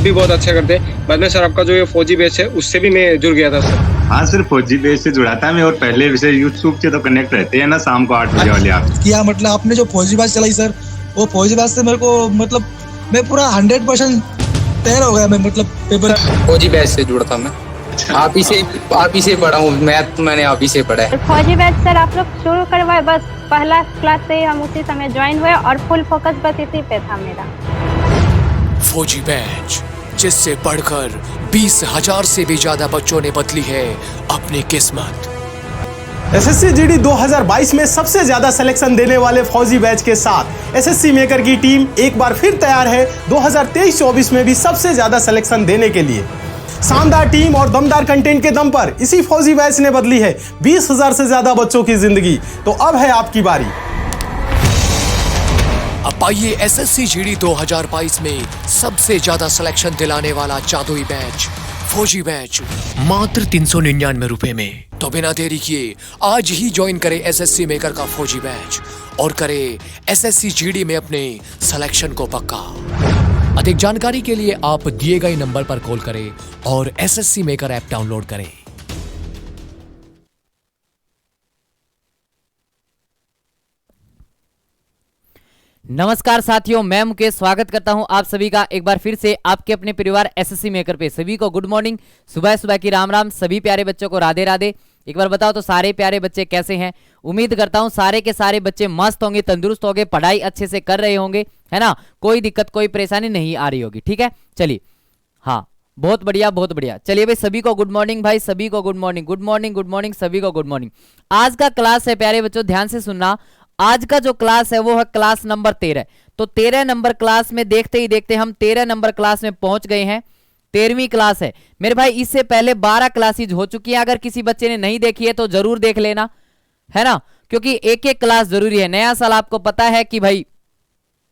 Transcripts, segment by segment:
भी बहुत अच्छा करते हैं। बाद में सर आपका जो ये फौजी बैच है उससे भी मैं जुड़ गया था सर। हाँ सर, फौजी बैच से जुड़ा था मैं, और पहले विषय यूट्यूब से तो कनेक्ट रहते हैं ना शाम को 8 बजे वाले आप किया। मतलब आपने जो फौजी बैच चलाई सर, वो फौजी बैच से मेरे को मतलब मैं पूरा 100% तैयार हो गया। मैं मतलब पेपर फौजी बैच से जुड़ा था मैं। आप ही से पढ़ा हूँ, मैथ मैंने आप ही से पढ़ा है। फौजी बैच सर आप लोग शुरू करवाए, बस पहला क्लास से ही हम उसी समय ज्वाइन हुए और फुल फोकस बस इसी पे था मेरा। फौजी बैच, जिससे पढ़कर 20,000 से भी ज्यादा बच्चों ने बदली है अपनी किस्मत। एसएससी जीडी 2022 में सबसे ज्यादा सिलेक्शन देने वाले फौजी बैच के साथ एसएससी मेकर की टीम एक बार फिर तैयार है 2023-24 में भी सबसे ज्यादा सिलेक्शन देने के लिए। शानदार टीम और दमदार कंटेंट के दम पर इसी फौजी बैच ने बदली है 20,000 से ज्यादा बच्चों की जिंदगी। तो अब है आपकी बारी। अब आइए एसएससी जीडी 2022 में सबसे ज्यादा सिलेक्शन दिलाने वाला जादुई बैच फौजी बैच मात्र 399 रुपए में। तो बिना देरी किए आज ही ज्वाइन करें एसएससी मेकर का फौजी बैच और करें एसएससी जीडी में अपने सिलेक्शन को पक्का। अधिक जानकारी के लिए आप दिए गए नंबर पर कॉल करें और एसएससी मेकर ऐप डाउनलोड करें। नमस्कार साथियों, मैं मुकेश स्वागत करता हूं आप सभी का एक बार फिर से आपके अपने परिवार एसएससी मेकर पे। सभी को गुड मॉर्निंग, सुबह सुबह की राम राम। सभी प्यारे बच्चों को राधे राधे। एक बार बताओ तो सारे प्यारे बच्चे कैसे हैं? उम्मीद करता हूं सारे के सारे बच्चे मस्त होंगे, तंदुरुस्त होंगे, पढ़ाई अच्छे से कर रहे होंगे, है ना? कोई दिक्कत कोई परेशानी नहीं आ रही होगी। ठीक है, चलिए। हाँ, बहुत बढ़िया बहुत बढ़िया। चलिए भाई, सभी को गुड मॉर्निंग भाई, सभी को good morning, good morning good morning, सभी को गुड मॉर्निंग। आज का क्लास है प्यारे बच्चों, ध्यान से सुनना। आज का जो क्लास है वो है क्लास नंबर 13। तो 13 नंबर क्लास में देखते ही देखते हम 13 नंबर क्लास में पहुंच गए हैं। 13वीं क्लास है मेरे भाई। इससे पहले 12 क्लासेज हो चुकी है। अगर किसी बच्चे ने नहीं देखी है तो जरूर देख लेना, है ना? क्योंकि एक एक क्लास जरूरी है। नया साल आपको पता है कि भाई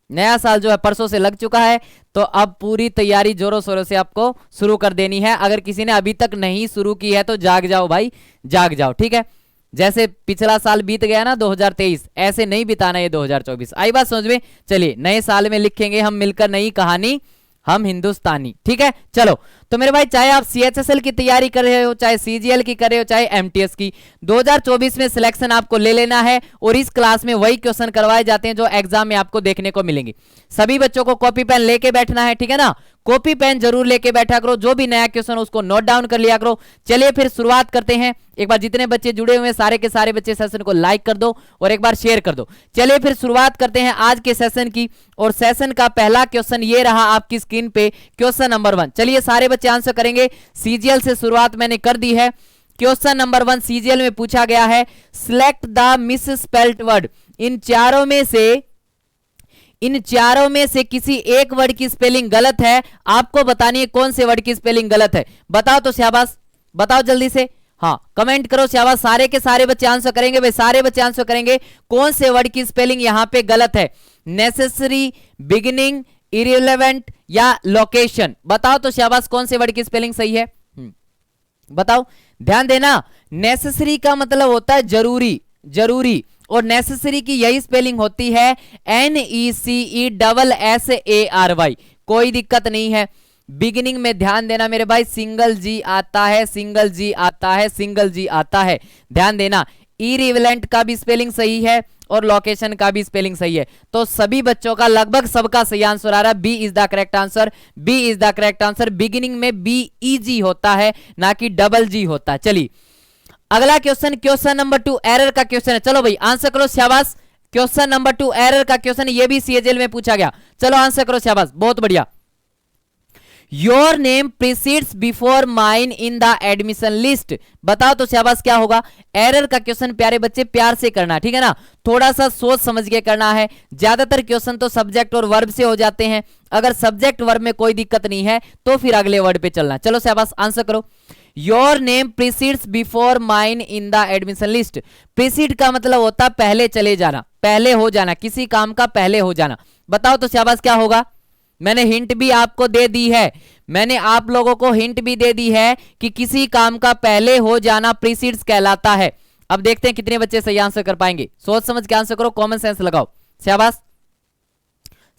नया साल जो है परसों से लग चुका है, तो अब पूरी तैयारी जोरों शोरों से आपको शुरू कर देनी है। अगर किसी ने अभी तक नहीं शुरू की है तो जाग जाओ भाई, जाग जाओ। ठीक है, जैसे पिछला साल बीत गया ना 2023, ऐसे नहीं बिताना ये 2024। आई बात समझ में? चलिए, नए साल में लिखेंगे हम मिलकर नई कहानी, हम हिंदुस्तानी। ठीक है, चलो। तो मेरे भाई, चाहे आप सीएचएसएल की तैयारी कर रहे हो, चाहे सीजीएल की कर रहे हो, चाहे एमटीएस की, 2024 में सिलेक्शन आपको ले लेना है। और इस क्लास में वही क्वेश्चन करवाए जाते हैं जो एग्जाम में आपको देखने को मिलेंगे। सभी बच्चों को कॉपी पेन लेके बैठना है, ठीक है ना? कॉपी पेन जरूर लेके बैठा करो, जो भी नया क्वेश्चन उसको नोट डाउन कर लिया करो। चलिए फिर शुरुआत करते हैं। एक बार जितने बच्चे जुड़े हुए हैं सारे के सारे बच्चे सेशन को लाइक कर दो और एक बार शेयर कर दो। चलिए फिर शुरुआत करते हैं आज के सेशन की। और सेशन का पहला क्वेश्चन ये रहा आपकी स्क्रीन पे, क्वेश्चन नंबर 1। चलिए सारे बच्चे आंसर करेंगे। सीजीएल से शुरुआत मैंने कर दी है। क्वेश्चन नंबर 1 सीजीएल में पूछा गया है, सिलेक्ट द मिसस्पेल्ड वर्ड। इन चारों में से किसी एक वर्ड की स्पेलिंग गलत है। आपको बतानी है कौन से वर्ड की स्पेलिंग गलत है। बताओ तो शाबाश, बताओ जल्दी से। हाँ, कमेंट करो शाबाश। सारे के सारे बच्चे आंसर करेंगे भाई, सारे बच्चे आंसर करेंगे। कौन से वर्ड की स्पेलिंग यहां पे गलत है? नेसेसरी, बिगिनिंग, इररिलेवेंट या लोकेशन? बताओ तो शाबाश, कौन से वर्ड की स्पेलिंग सही है? बताओ, ध्यान देना। नेसेसरी का मतलब होता है जरूरी, जरूरी। और नेसेसरी की यही स्पेलिंग होती है NECESSARY। कोई दिक्कत नहीं है। बिगिनिंग में ध्यान देना मेरे भाई, सिंगल जी आता है, सिंगल जी आता है, सिंगल जी आता है। ध्यान देना। इररिलेवेंट का भी स्पेलिंग सही है और लोकेशन का भी स्पेलिंग सही है। तो सभी बच्चों का लगभग सबका सही आंसर आ रहा है। B is the correct answer, B is the correct answer. Beginning में BEG होता है, ना कि DG होता है। चलिए अगला क्वेश्चन, क्वेश्चन नंबर 2 एरर का क्वेश्चन है। चलो भाई आंसर करो शाबाश। क्वेश्चन नंबर 2 एरर का क्वेश्चन, ये भी सीएचएल में पूछा गया। चलो आंसर करो शाबाश, बहुत बढ़िया। Your name precedes before mine in the admission list. बताओ तो शाबाश क्या होगा? एरर का क्वेश्चन प्यारे बच्चे प्यार से करना, ठीक है ना? थोड़ा सा सोच समझ के करना है। ज्यादातर क्वेश्चन तो सब्जेक्ट और वर्ब से हो जाते हैं। अगर सब्जेक्ट वर्ब में कोई दिक्कत नहीं है तो फिर अगले वर्ड पे चलना। चलो शाबाश, आंसर करो। Your name precedes before mine in the admission list. Preceded का मतलब होता है पहले चले जाना, पहले हो जाना, किसी काम का पहले हो जाना। बताओ तो शाबाश क्या होगा? मैंने हिंट भी आपको दे दी है, मैंने आप लोगों को हिंट भी दे दी है कि किसी काम का पहले हो जाना प्रीसीड्स कहलाता है। अब देखते हैं कितने बच्चे सही आंसर कर पाएंगे। सोच समझ के आंसर करो, कॉमन सेंस लगाओ। शाबाश,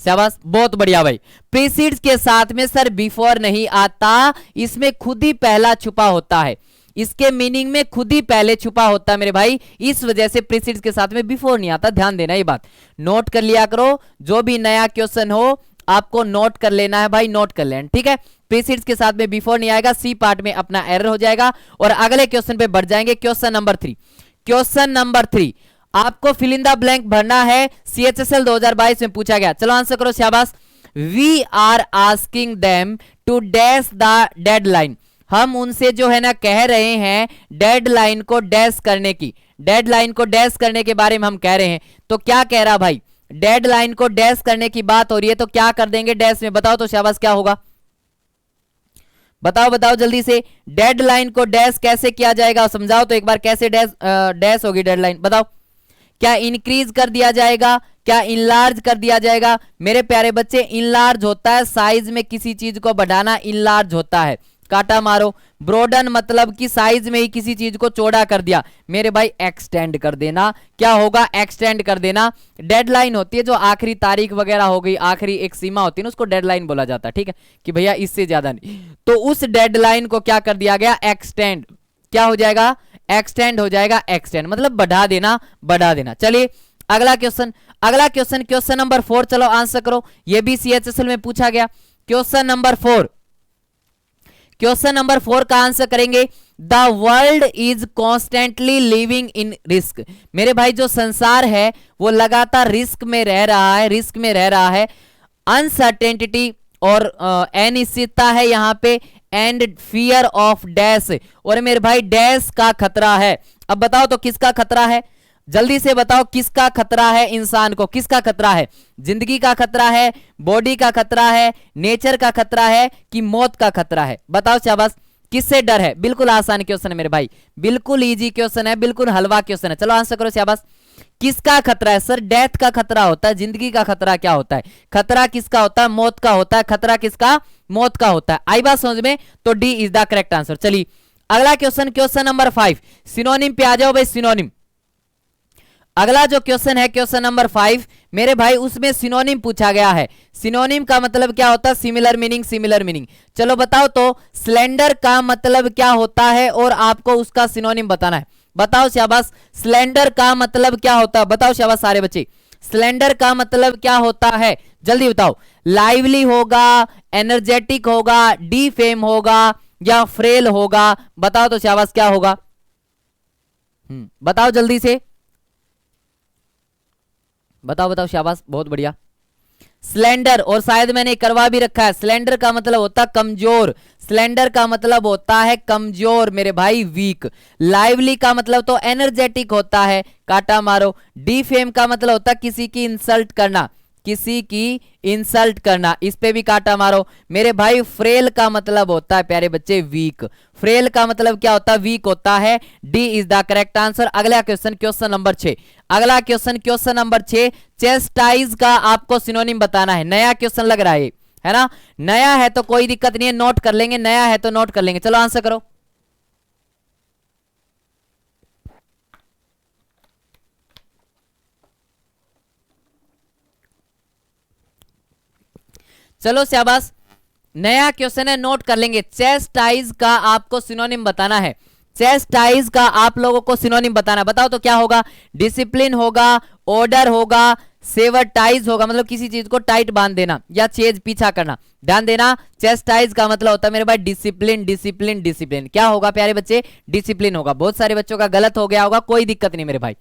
शाबाश, बहुत बढ़िया भाई। प्रीसीड्स के साथ में सर बिफोर नहीं आता, इसमें खुद ही पहला छुपा होता है, इसके मीनिंग में खुद ही पहले छुपा होता है मेरे भाई, इस वजह से प्रीसीड्स के साथ में बिफोर नहीं आता। ध्यान देना, ये बात नोट कर लिया करो, जो भी नया क्वेश्चन हो आपको नोट कर लेना है भाई, नोट कर लेना, ठीक है। प्रीसीड्स के साथ में बिफोर नहीं आएगा, सी पार्ट में अपना एरर हो जाएगा। और अगले क्वेश्चन पे बढ़ जाएंगे, क्वेश्चन नंबर 3। क्वेश्चन नंबर 3 आपको फिल इन द ब्लैंक भरना है, CHSL 2022 में पूछा गया। चलो आंसर करो, शाबाश। We are asking them to dash the deadline, हम उनसे जो है ना कह रहे हैं डेडलाइन को डैश करने की, डेडलाइन को डैश करने के बारे में हम कह रहे हैं। तो क्या कह रहा भाई, डेडलाइन को डैश करने की बात हो रही है, तो क्या कर देंगे डैश में, बताओ तो शाबाश, क्या होगा बताओ बताओ जल्दी से। डेडलाइन को डैश कैसे किया जाएगा, समझाओ तो एक बार, कैसे डैश होगी डेडलाइन, बताओ। क्या इंक्रीज कर दिया जाएगा, क्या इनलार्ज कर दिया जाएगा? मेरे प्यारे बच्चे, इनलार्ज होता है साइज में किसी चीज को बढ़ाना, इनलार्ज होता है। काटा मारो। ब्रोडन मतलब कि साइज में ही किसी चीज को चौड़ा कर दिया, मेरे भाई एक्सटेंड कर देना। क्या होगा, एक्सटेंड कर देना। डेडलाइन होती है जो आखिरी तारीख वगैरह हो गई, आखिरी एक सीमा होती है ना, उसको डेडलाइन बोला जाता है, ठीक है, कि भैया इससे ज्यादा नहीं। तो उस डेडलाइन को क्या कर दिया गया, एक्सटेंड। क्या हो जाएगा, एक्सटेंड हो जाएगा, एक्सटेंड मतलब बढ़ा देना, बढ़ा देना। चलिए अगला क्वेश्चन, अगला क्वेश्चन, क्वेश्चन नंबर 4, चलो आंसर करो, ये भी CHSL में पूछा गया। क्वेश्चन नंबर 4, क्वेश्चन नंबर 4 का आंसर करेंगे, the world is constantly living in risk. मेरे भाई जो संसार है वो लगातार रिस्क में रह रहा है, रिस्क में रह रहा है। अनसर्टेनिटी और अनिश्चितता है यहाँ पे, एंड फियर ऑफ डैश, और मेरे भाई डैश का खतरा है। अब बताओ तो किसका खतरा है, जल्दी से बताओ किसका खतरा है, इंसान को किसका खतरा है? जिंदगी का खतरा है, बॉडी का खतरा है, नेचर का खतरा है, कि मौत का खतरा है? बताओ शाबाश, किससे डर है? बिल्कुल आसान क्वेश्चन है मेरे भाई, बिल्कुल इजी क्वेश्चन है, बिल्कुल हलवा क्वेश्चन है। चलो आंसर करो शाबाश। किसका खतरा है सर? डेथ का खतरा होता है। जिंदगी का खतरा क्या होता है? खतरा किसका होता है? मौत का होता है। खतरा किसका? मौत का होता है। आई बात समझ में? तो D is the correct answer. चलिए अगला क्वेश्चन, क्वेश्चन नंबर 5, सिनोनिम पे आ जाओ भाई, सिनोनिम। अगला जो क्वेश्चन है क्वेश्चन नंबर 5 मेरे भाई, उसमें सिनोनिम पूछा गया है। सिनोनिम का मतलब क्या होता है? Similar meaning, similar meaning. चलो बताओ तो स्लेंडर का मतलब क्या होता है और आपको उसका सिनोनिम बताना है। बताओ शाबाश, स्लेंडर का मतलब क्या होता है? बताओ शाबाश सारे बच्चे, स्लेंडर का मतलब क्या होता है? जल्दी बताओ। लाइवली होगा, एनर्जेटिक होगा, डीफेम होगा या फ्रेल होगा? बताओ तो शाबाश क्या होगा? बताओ जल्दी से, बताओ बताओ शाबाश, बहुत बढ़िया। स्लेंडर, और शायद मैंने करवा भी रखा है, स्लेंडर का मतलब होता है कमजोर, स्लेंडर का मतलब होता है कमजोर मेरे भाई, वीक। लाइवली का मतलब तो एनर्जेटिक होता है, काटा मारो। डीफेम का मतलब होता है किसी की इंसल्ट करना, किसी की इंसल्ट करना, इस पे भी काटा मारो मेरे भाई। फ्रेल का मतलब होता है प्यारे बच्चे वीक, फ्रेल का मतलब क्या होता है? वीक होता है। D is the correct answer. अगला क्वेश्चन, क्वेश्चन नंबर 6, अगला क्वेश्चन, क्वेश्चन नंबर 6, चेस्टाइज का आपको सिनोनिम बताना है। नया क्वेश्चन लग रहा है ना? नया है तो कोई दिक्कत नहीं है, नोट कर लेंगे, नया है तो नोट कर लेंगे। चलो आंसर करो। चलो शाबाश, नया क्वेश्चन है, नोट कर लेंगे। चेस्टाइज का आपको सिनोनिम बताना है। चेस्टाइज का आप लोगों को सिनोनिम बताना है। बताओ तो क्या होगा? डिसिप्लिन होगा, ऑर्डर होगा, सेवरटाइज होगा, मतलब किसी चीज को टाइट बांध देना या चेज पीछा करना। ध्यान देना, चेस्टाइज का मतलब होता है मेरे भाई डिसिप्लिन, डिसिप्लिन, डिसिप्लिन। क्या होगा प्यारे बच्चे? डिसिप्लिन होगा। बहुत सारे बच्चों का गलत हो गया होगा, कोई दिक्कत नहीं मेरे भाई,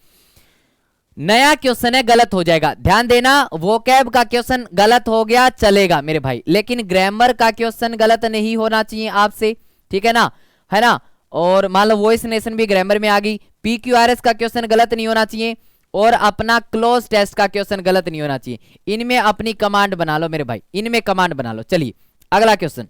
नया क्वेश्चन है, गलत हो जाएगा। ध्यान देना, वोकैब का क्वेश्चन गलत हो गया चलेगा मेरे भाई, लेकिन ग्रामर का क्वेश्चन गलत नहीं होना चाहिए आपसे, ठीक है ना? है ना? और मान लो वॉइस नेशन भी ग्रामर में आ गई। PQRS का क्वेश्चन गलत नहीं होना चाहिए, और अपना क्लोज टेस्ट का क्वेश्चन गलत नहीं होना चाहिए। इनमें अपनी कमांड बना लो मेरे भाई, इनमें कमांड बना लो। चलिए अगला क्वेश्चन,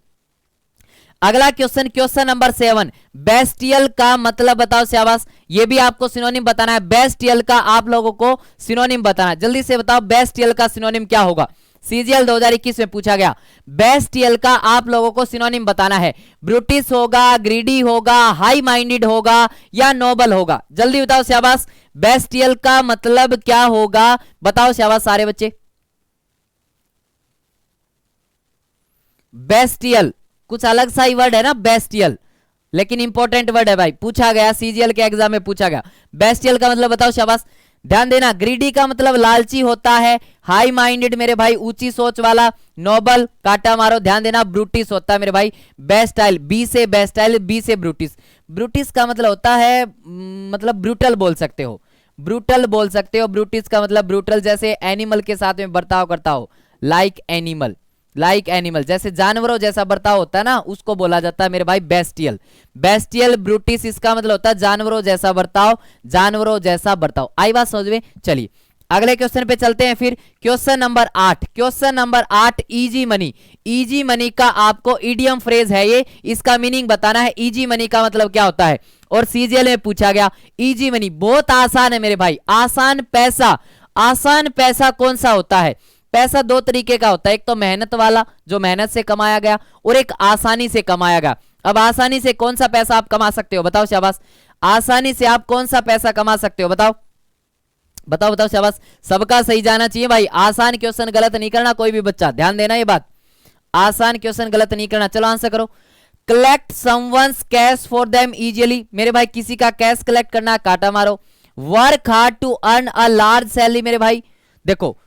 अगला क्वेश्चन, क्वेश्चन नंबर 7, बेस्टियल का मतलब बताओ शाबाश। ये भी आपको सिनोनिम बताना है। बेस्टियल का आप लोगों को सिनोनिम बताना है, जल्दी से बताओ बेस्टियल का सिनोनिम क्या होगा? CGL 2021 में पूछा गया। बेस्टियल का आप लोगों को सिनोनिम बताना है। ब्रूटिस होगा, ग्रीडी होगा, हाई माइंडेड होगा या नोबल होगा? जल्दी बताओ शाबाश, बेस्टियल का मतलब क्या होगा? बताओ शाबाश सारे बच्चे। बेस्टियल, कुछ अलग सा ही वर्ड है ना बेस्टियल, लेकिन इंपॉर्टेंट वर्ड है भाई, पूछा गया सीजीएल के एग्जाम में पूछा गया। बेस्टियल का मतलब बताओ, शाबाश, ध्यान देना। ग्रीडी का मतलब लालची होता है, हाई माइंडेड मेरे भाई, ऊंची सोच वाला, नोबल, काटा मारो, ध्यान देना। ब्रूटिस होता है मेरे भाई, बेस्टाइल, बी से बेस्टाइल, बी से ब्रूटिस। ब्रूटिस का मतलब होता है मतलब ब्रूटल बोल सकते हो, ब्रूटल बोल सकते हो। ब्रूटिस का मतलब ब्रूटल, जैसे एनिमल के साथ में बर्ताव करता हो, लाइक एनिमल, लाइक एनिमल, जैसे जानवरों जैसा बर्ताव होता है ना, उसको बोला जाता है मेरे भाई बेस्टियल। बेस्टियल, ब्रूटिस, इसका मतलब होता है जानवरों जैसा बर्ताव, जानवरों जैसा बर्ताव। आई बात समझ में? चलिए अगले क्वेश्चन पे चलते हैं फिर। Question number 8, question number 8, easy money. Easy money का आपको इडियम फ्रेज है ये, इसका मीनिंग बताना है। इजी मनी का मतलब क्या होता है, और सीजीएल में पूछा गया। इजी मनी बहुत आसान है मेरे भाई, आसान पैसा। आसान पैसा कौन सा होता है? पैसा दो तरीके का होता है, एक तो मेहनत वाला जो मेहनत से कमाया गया, और एक आसानी से कमाया गया। अब आसानी से कौन सा पैसा आप कमा सकते हो, बताओ शाबाश। आसानी से आप कौन सा पैसा कमा सकते हो, बताओ बताओ बताओ, शाबाश। सबका सही जाना चाहिए भाई, आसान क्वेश्चन गलत नहीं करना कोई भी बच्चा, ध्यान देना ये बात, आसान क्वेश्चन गलत नहीं करना। चलो आंसर करो। Collect someone's cash for them easily, मेरे भाई किसी का कैश कलेक्ट करना, काटा मारो। Work hard to earn a large salary, मेरे भाई देखो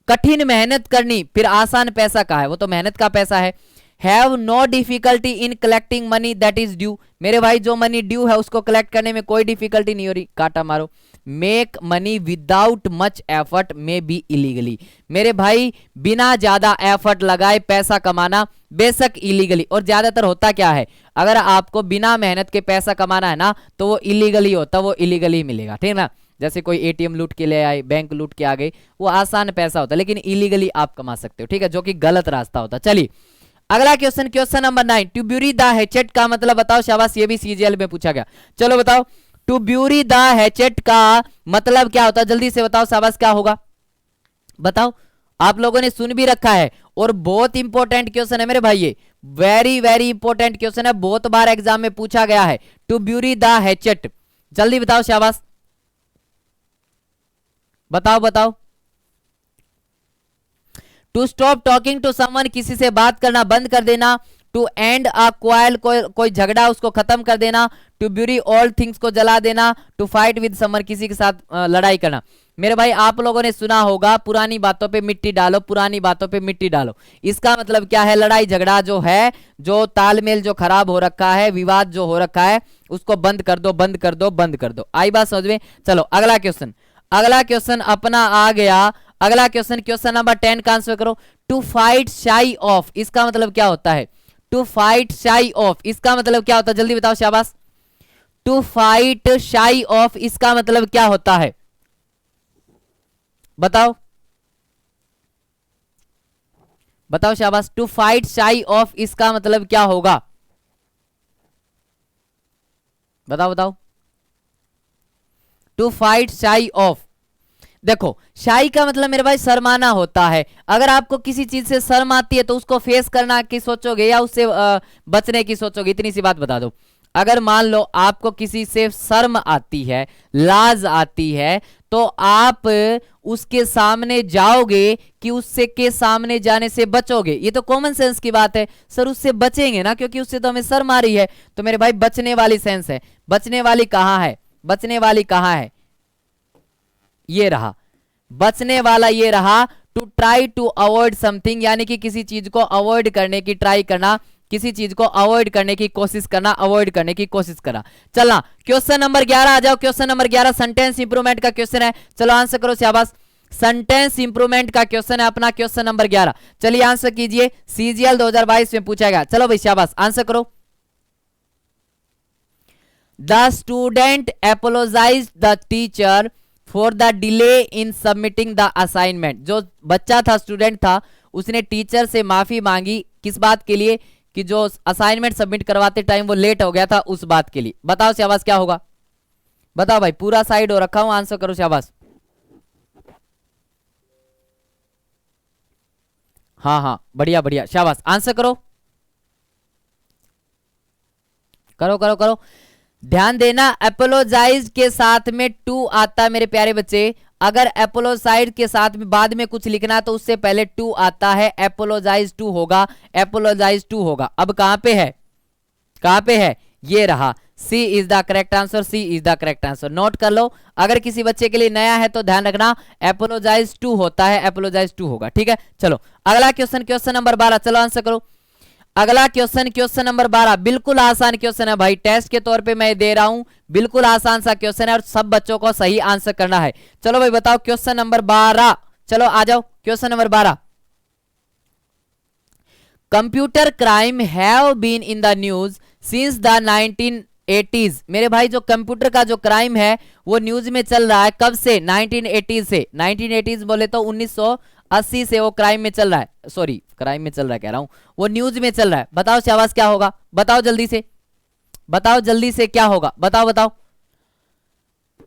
कठिन मेहनत करनी, फिर आसान पैसा का है, वो तो मेहनत का पैसा है। Have no difficulty in collecting money that is due, मेरे भाई जो मनी ड्यू है उसको कलेक्ट करने में कोई डिफिकल्टी नहीं हो रही, काटा मारो। Make money without much effort may be illegally, मेरे भाई बिना ज्यादा एफर्ट लगाए पैसा कमाना बेशक इलीगली, और ज्यादातर होता क्या है, अगर आपको बिना मेहनत के पैसा कमाना है ना तो वो इलीगली होता, वो इलीगली मिलेगा, ठीक है ना। जैसे कोई एटीएम लूट के ले आए, बैंक लूट के आ गए, वो आसान पैसा होता है, लेकिन इलीगली आप कमा सकते हो, ठीक है, जो कि गलत रास्ता होता है। चलिए अगला question, question number 9, to bury the hatchet का मतलब बताओ, शाबाश, ये भी सीजीएल में पूछा गया। चलो बताओ, टू ब्यूरी द हैचेट का मतलब क्या होता है, जल्दी से बताओ शाबाश, क्या होगा बताओ। आप लोगों ने सुन भी रखा है, और बहुत इंपॉर्टेंट क्वेश्चन है मेरे भाई, ये वेरी वेरी इंपॉर्टेंट क्वेश्चन है, बहुत बार एग्जाम में पूछा गया है। टू ब्यूरी द हैचेट, जल्दी बताओ शाबाश, बताओ बताओ। To stop talking to someone, किसी से बात करना बंद कर देना। टू एंड अ क्वारल, कोई झगड़ा उसको खत्म कर देना। टू ब्यूरी ऑल थिंग्स को जला देना। टू फाइट विद समवन, किसी के साथ लड़ाई करना। मेरे भाई आप लोगों ने सुना होगा, पुरानी बातों पे मिट्टी डालो, पुरानी बातों पे मिट्टी डालो, इसका मतलब क्या है, लड़ाई झगड़ा जो है, जो तालमेल जो खराब हो रखा है, विवाद जो हो रखा है, उसको बंद कर दो, बंद कर दो, बंद कर दो। आई बात समझ में? चलो अगला क्वेश्चन, अगला क्वेश्चन अपना आ गया। अगला क्वेश्चन, क्वेश्चन नंबर 10 का आंसर करो। टू फाइट शाई ऑफ, इसका मतलब क्या होता है? टू फाइट शाई ऑफ, इसका मतलब क्या होता है, जल्दी बताओ शाबाश। टू फाइट शाई ऑफ, इसका मतलब क्या होता है, बताओ बताओ शाबाश। टू फाइट शाई ऑफ, इसका मतलब क्या होगा, बताओ बताओ। टू फाइट शाई ऑफ, देखो शाई का मतलब मेरे भाई शर्माना होता है। अगर आपको किसी चीज से शर्म आती है तो उसको फेस करना की सोचोगे या उससे बचने की सोचोगे, इतनी सी बात बता दो। अगर मान लो आपको किसी से शर्म आती है, लाज आती है, तो आप उसके सामने जाओगे कि उससे के सामने जाने से बचोगे, ये तो कॉमन सेंस की बात है। सर उससे बचेंगे ना, क्योंकि उससे तो हमें शर्म आ रही है, तो मेरे भाई बचने वाली सेंस है। बचने वाली कहाँ है, बचने वाली कहाँ है, ये रहा, बचने वाला ये रहा। To try to avoid something, यानी कि किसी चीज को अवॉइड करने की ट्राई करना, किसी चीज को अवॉइड करने की कोशिश करना, अवॉइड करने की कोशिश करना। चलना क्वेश्चन नंबर 11 आ जाओ। क्वेश्चन नंबर 11 सेंटेंस इंप्रूवमेंट का क्वेश्चन है, चलो आंसर करो शाबाश। सेंटेंस इंप्रूवमेंट का क्वेश्चन है अपना, क्वेश्चन नंबर 11, चलिए आंसर कीजिए। सीजीएल 2022 में पूछा गया, चलो भाई शाबाश आंसर करो। The student apologise the teacher for the delay in submitting the assignment, जो बच्चा था, स्टूडेंट था, उसने टीचर से माफी मांगी, किस बात के लिए, कि जो असाइनमेंट सबमिट करवाते टाइम वो लेट हो गया था, उस बात के लिए। बताओ शाबाश क्या होगा, बताओ भाई, पूरा साइड हो रखा हूं, आंसर करो शाबाश। हाँ हाँ बढ़िया बढ़िया शाबाश, आंसर करो, करो करो करो। ध्यान देना, एपोलोजाइज के साथ में टू आता मेरे प्यारे बच्चे, अगर एपोलोजाइज के साथ में बाद में कुछ लिखना है तो उससे पहले टू आता है, एपोलोजाइज टू होगा, एपोलोजाइज टू होगा। अब कहां पे है, कहां पे है, ये रहा, सी is the correct answer, she is the correct answer. Note कर लो, अगर किसी बच्चे के लिए नया है तो ध्यान रखना एपोलोजाइज टू होता है, एपोलोजाइज टू होगा, ठीक है। चलो अगला क्वेश्चन, क्वेश्चन नंबर 12, चलो आंसर करो। अगला क्वेश्चन, क्वेश्चन नंबर 12, बिल्कुल आसान क्वेश्चन है भाई, टेस्ट के तौर पे मैं दे रहा हूं, बिल्कुल आसान सा क्वेश्चन है और सब बच्चों को सही आंसर करना है। चलो भाई बताओ क्वेश्चन नंबर 12, चलो आ जाओ question number 12। Computer crime have been in the news since the 1980s। मेरे भाई जो कंप्यूटर का जो क्राइम है वो न्यूज में चल रहा है, कब से, 1980s से। 1980s बोले तो 1980 से वो क्राइम में चल रहा है, सॉरी क्राइम में चल रहा है कह रहा हूं, वो न्यूज में चल रहा है। बताओ शाबाश क्या होगा, बताओ जल्दी से, बताओ जल्दी से क्या होगा, बताओ बताओ।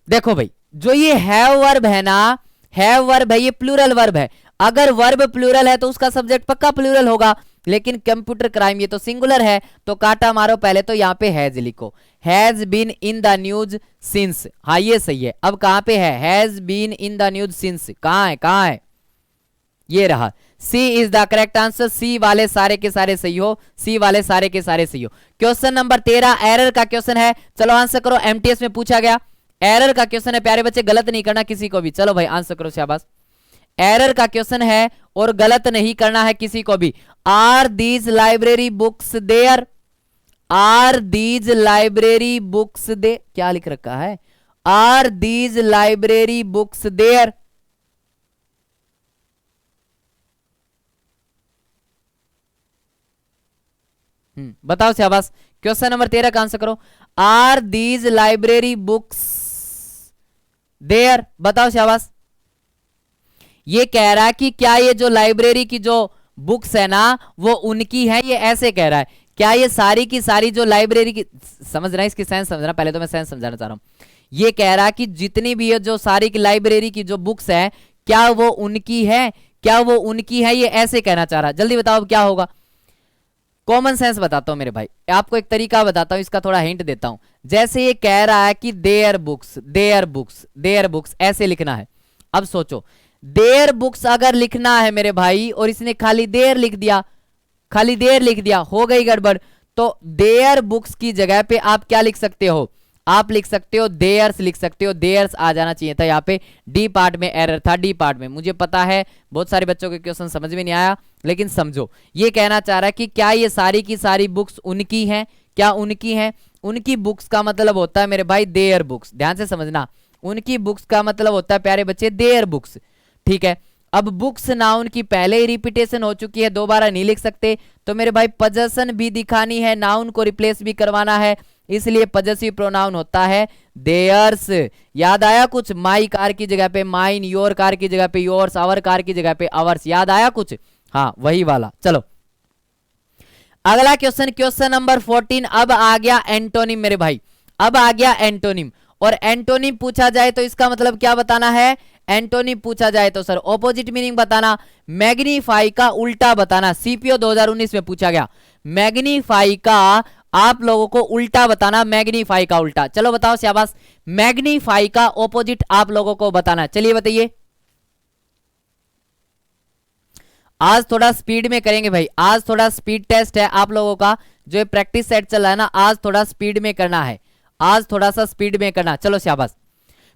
देखो भाई जो ये हैव वर्ब है ना, हैव वर्ब है, ये प्लूरल वर्ब है। अगर वर्ब प्लूरल है तो उसका सब्जेक्ट पक्का प्लूरल होगा, लेकिन कंप्यूटर क्राइम ये तो सिंगुलर है, तो काटा मारो पहले तो यहाँ पे हैज लिखो, has been in the news since, हाँ ये सही है। अब कहां पे है, has been in the news since, कहां है, कहां है, ये रहा, सी is the correct answer. C वाले सारे के सारे सही हो, सी वाले सारे के सारे सही हो। क्वेश्चन नंबर 13 एरर का क्वेश्चन है, चलो आंसर करो। एमटीएस में पूछा गया, एरर का क्वेश्चन है प्यारे बच्चे, गलत नहीं करना किसी को भी। चलो भाई आंसर करो शाबाश, एरर का क्वेश्चन है और गलत नहीं करना है किसी को भी। Are these library books there, are these library books there, क्या लिख रखा है, are these library books there. बताओ शाबाश, क्वेश्चन नंबर 13 का आंसर करो। Are these library books there, बताओ शाबाश। ये कह रहा है कि क्या ये जो लाइब्रेरी की जो बुक्स है ना वो उनकी है, ये ऐसे कह रहा है। क्या ये सारी की सारी जो लाइब्रेरी की, समझ रहा है इसकी सेंस समझना, पहले तो मैं सेंस समझाना चाह रहा हूं। ये कह रहा है कि जितनी भी है जो सारी की लाइब्रेरी की जो बुक्स है क्या वो उनकी है, क्या वो उनकी है, ये ऐसे कहना चाह रहा है। जल्दी बताओ अब क्या होगा। कॉमन सेंस बताता हूं मेरे भाई, आपको एक तरीका बताता हूं, इसका थोड़ा हिंट देता हूं। जैसे ये कह रहा है कि their books, their books, their books ऐसे लिखना है। अब सोचो देयर बुक्स अगर लिखना है मेरे भाई और इसने खाली देयर लिख दिया, खाली देयर लिख दिया, हो गई गड़बड़। तो देयर बुक्स की जगह पे आप क्या लिख सकते हो, आप लिख सकते हो देयर्स, लिख सकते हो देयर्स आ जाना चाहिए था यहाँ पे। डी पार्ट में एरर था, डी पार्ट में। मुझे पता है बहुत सारे बच्चों के क्वेश्चन समझ में नहीं आया, लेकिन समझो ये कहना चाह रहा है कि क्या ये सारी की सारी बुक्स उनकी हैं, क्या उनकी हैं। उनकी बुक्स का मतलब होता है मेरे भाई देयर बुक्स, ध्यान से समझना। उनकी बुक्स का मतलब होता है प्यारे बच्चे देयर बुक्स, ठीक है। अब बुक्स नाउन की पहले ही रिपीटेशन हो चुकी है, दोबारा नहीं लिख सकते। तो मेरे भाई पोजेशन भी दिखानी है, नाउन को रिप्लेस भी करवाना है, इसलिए पजेसिव प्रोनाउन होता है देयर्स। याद आया कुछ, माई कार की जगह पे माइन, योर कार की जगह पे योर्स, आवर कार की जगह पे आवर्स, याद आया कुछ, हाँ वही वाला। चलो अगला क्वेश्चन, क्वेश्चन नंबर 14। अब आ गया एंटोनिम मेरे भाई, अब आ गया एंटोनिम। और एंटोनिम पूछा जाए तो इसका मतलब क्या बताना है, एंटोनिम पूछा जाए तो सर ऑपोजिट मीनिंग बताना, मैग्नीफाई का उल्टा बताना। सीपीओ 2019 में पूछा गया, मैग्नीफाई का आप लोगों को उल्टा बताना, मैग्नीफाई का उल्टा। चलो बताओ शाबाश, मैग्नीफाई का ऑपोजिट आप लोगों को बताना। चलिए बताइए, आज थोड़ा स्पीड में करेंगे भाई, आज थोड़ा स्पीड टेस्ट है आप लोगों का, जो प्रैक्टिस सेट चल रहा है ना, आज थोड़ा स्पीड में करना है, आज थोड़ा सा स्पीड में करना। चलो शाबाश,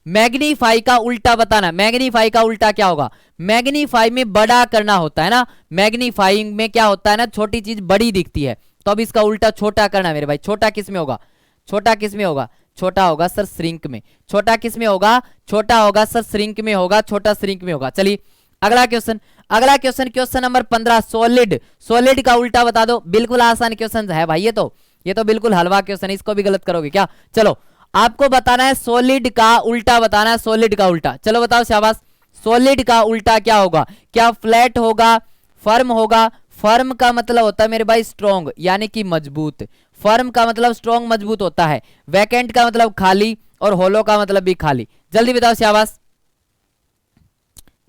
मैग्नीफाई का उल्टा बताना। मैग्नीफाई का उल्टा क्या होगा, मैग्नीफाई में बड़ा करना होता है ना, मैग्नीफाइंग में क्या होता है ना, छोटी चीज बड़ी दिखती है, तो अब इसका उल्टा छोटा करना मेरे भाई। छोटा किस में होगा, छोटा किस में होगा, छोटा होगा सर श्रिंक में। छोटा किस में होगा, छोटा होगा सर श्रिंक में होगा, छोटा श्रिंक में होगा। चलिए अगला क्वेश्चन, अगला question, question number 15। Solid, solid का उल्टा बता दो। बिल्कुल आसान क्वेश्चन है भाई, ये तो बिल्कुल हलवा क्वेश्चन है, इसको भी गलत करोगे क्या। चलो आपको बताना है सॉलिड का उल्टा बताना है, सॉलिड का उल्टा। चलो बताओ शाबाश, सॉलिड का उल्टा क्या होगा, क्या फ्लैट होगा, फर्म होगा। फर्म का मतलब होता है मेरे भाई स्ट्रॉन्ग, यानी कि मजबूत। फर्म का मतलब स्ट्रॉन्ग मजबूत होता है। वैकेंट का मतलब खाली, और होलो का मतलब भी खाली। जल्दी बताओ शाबाश,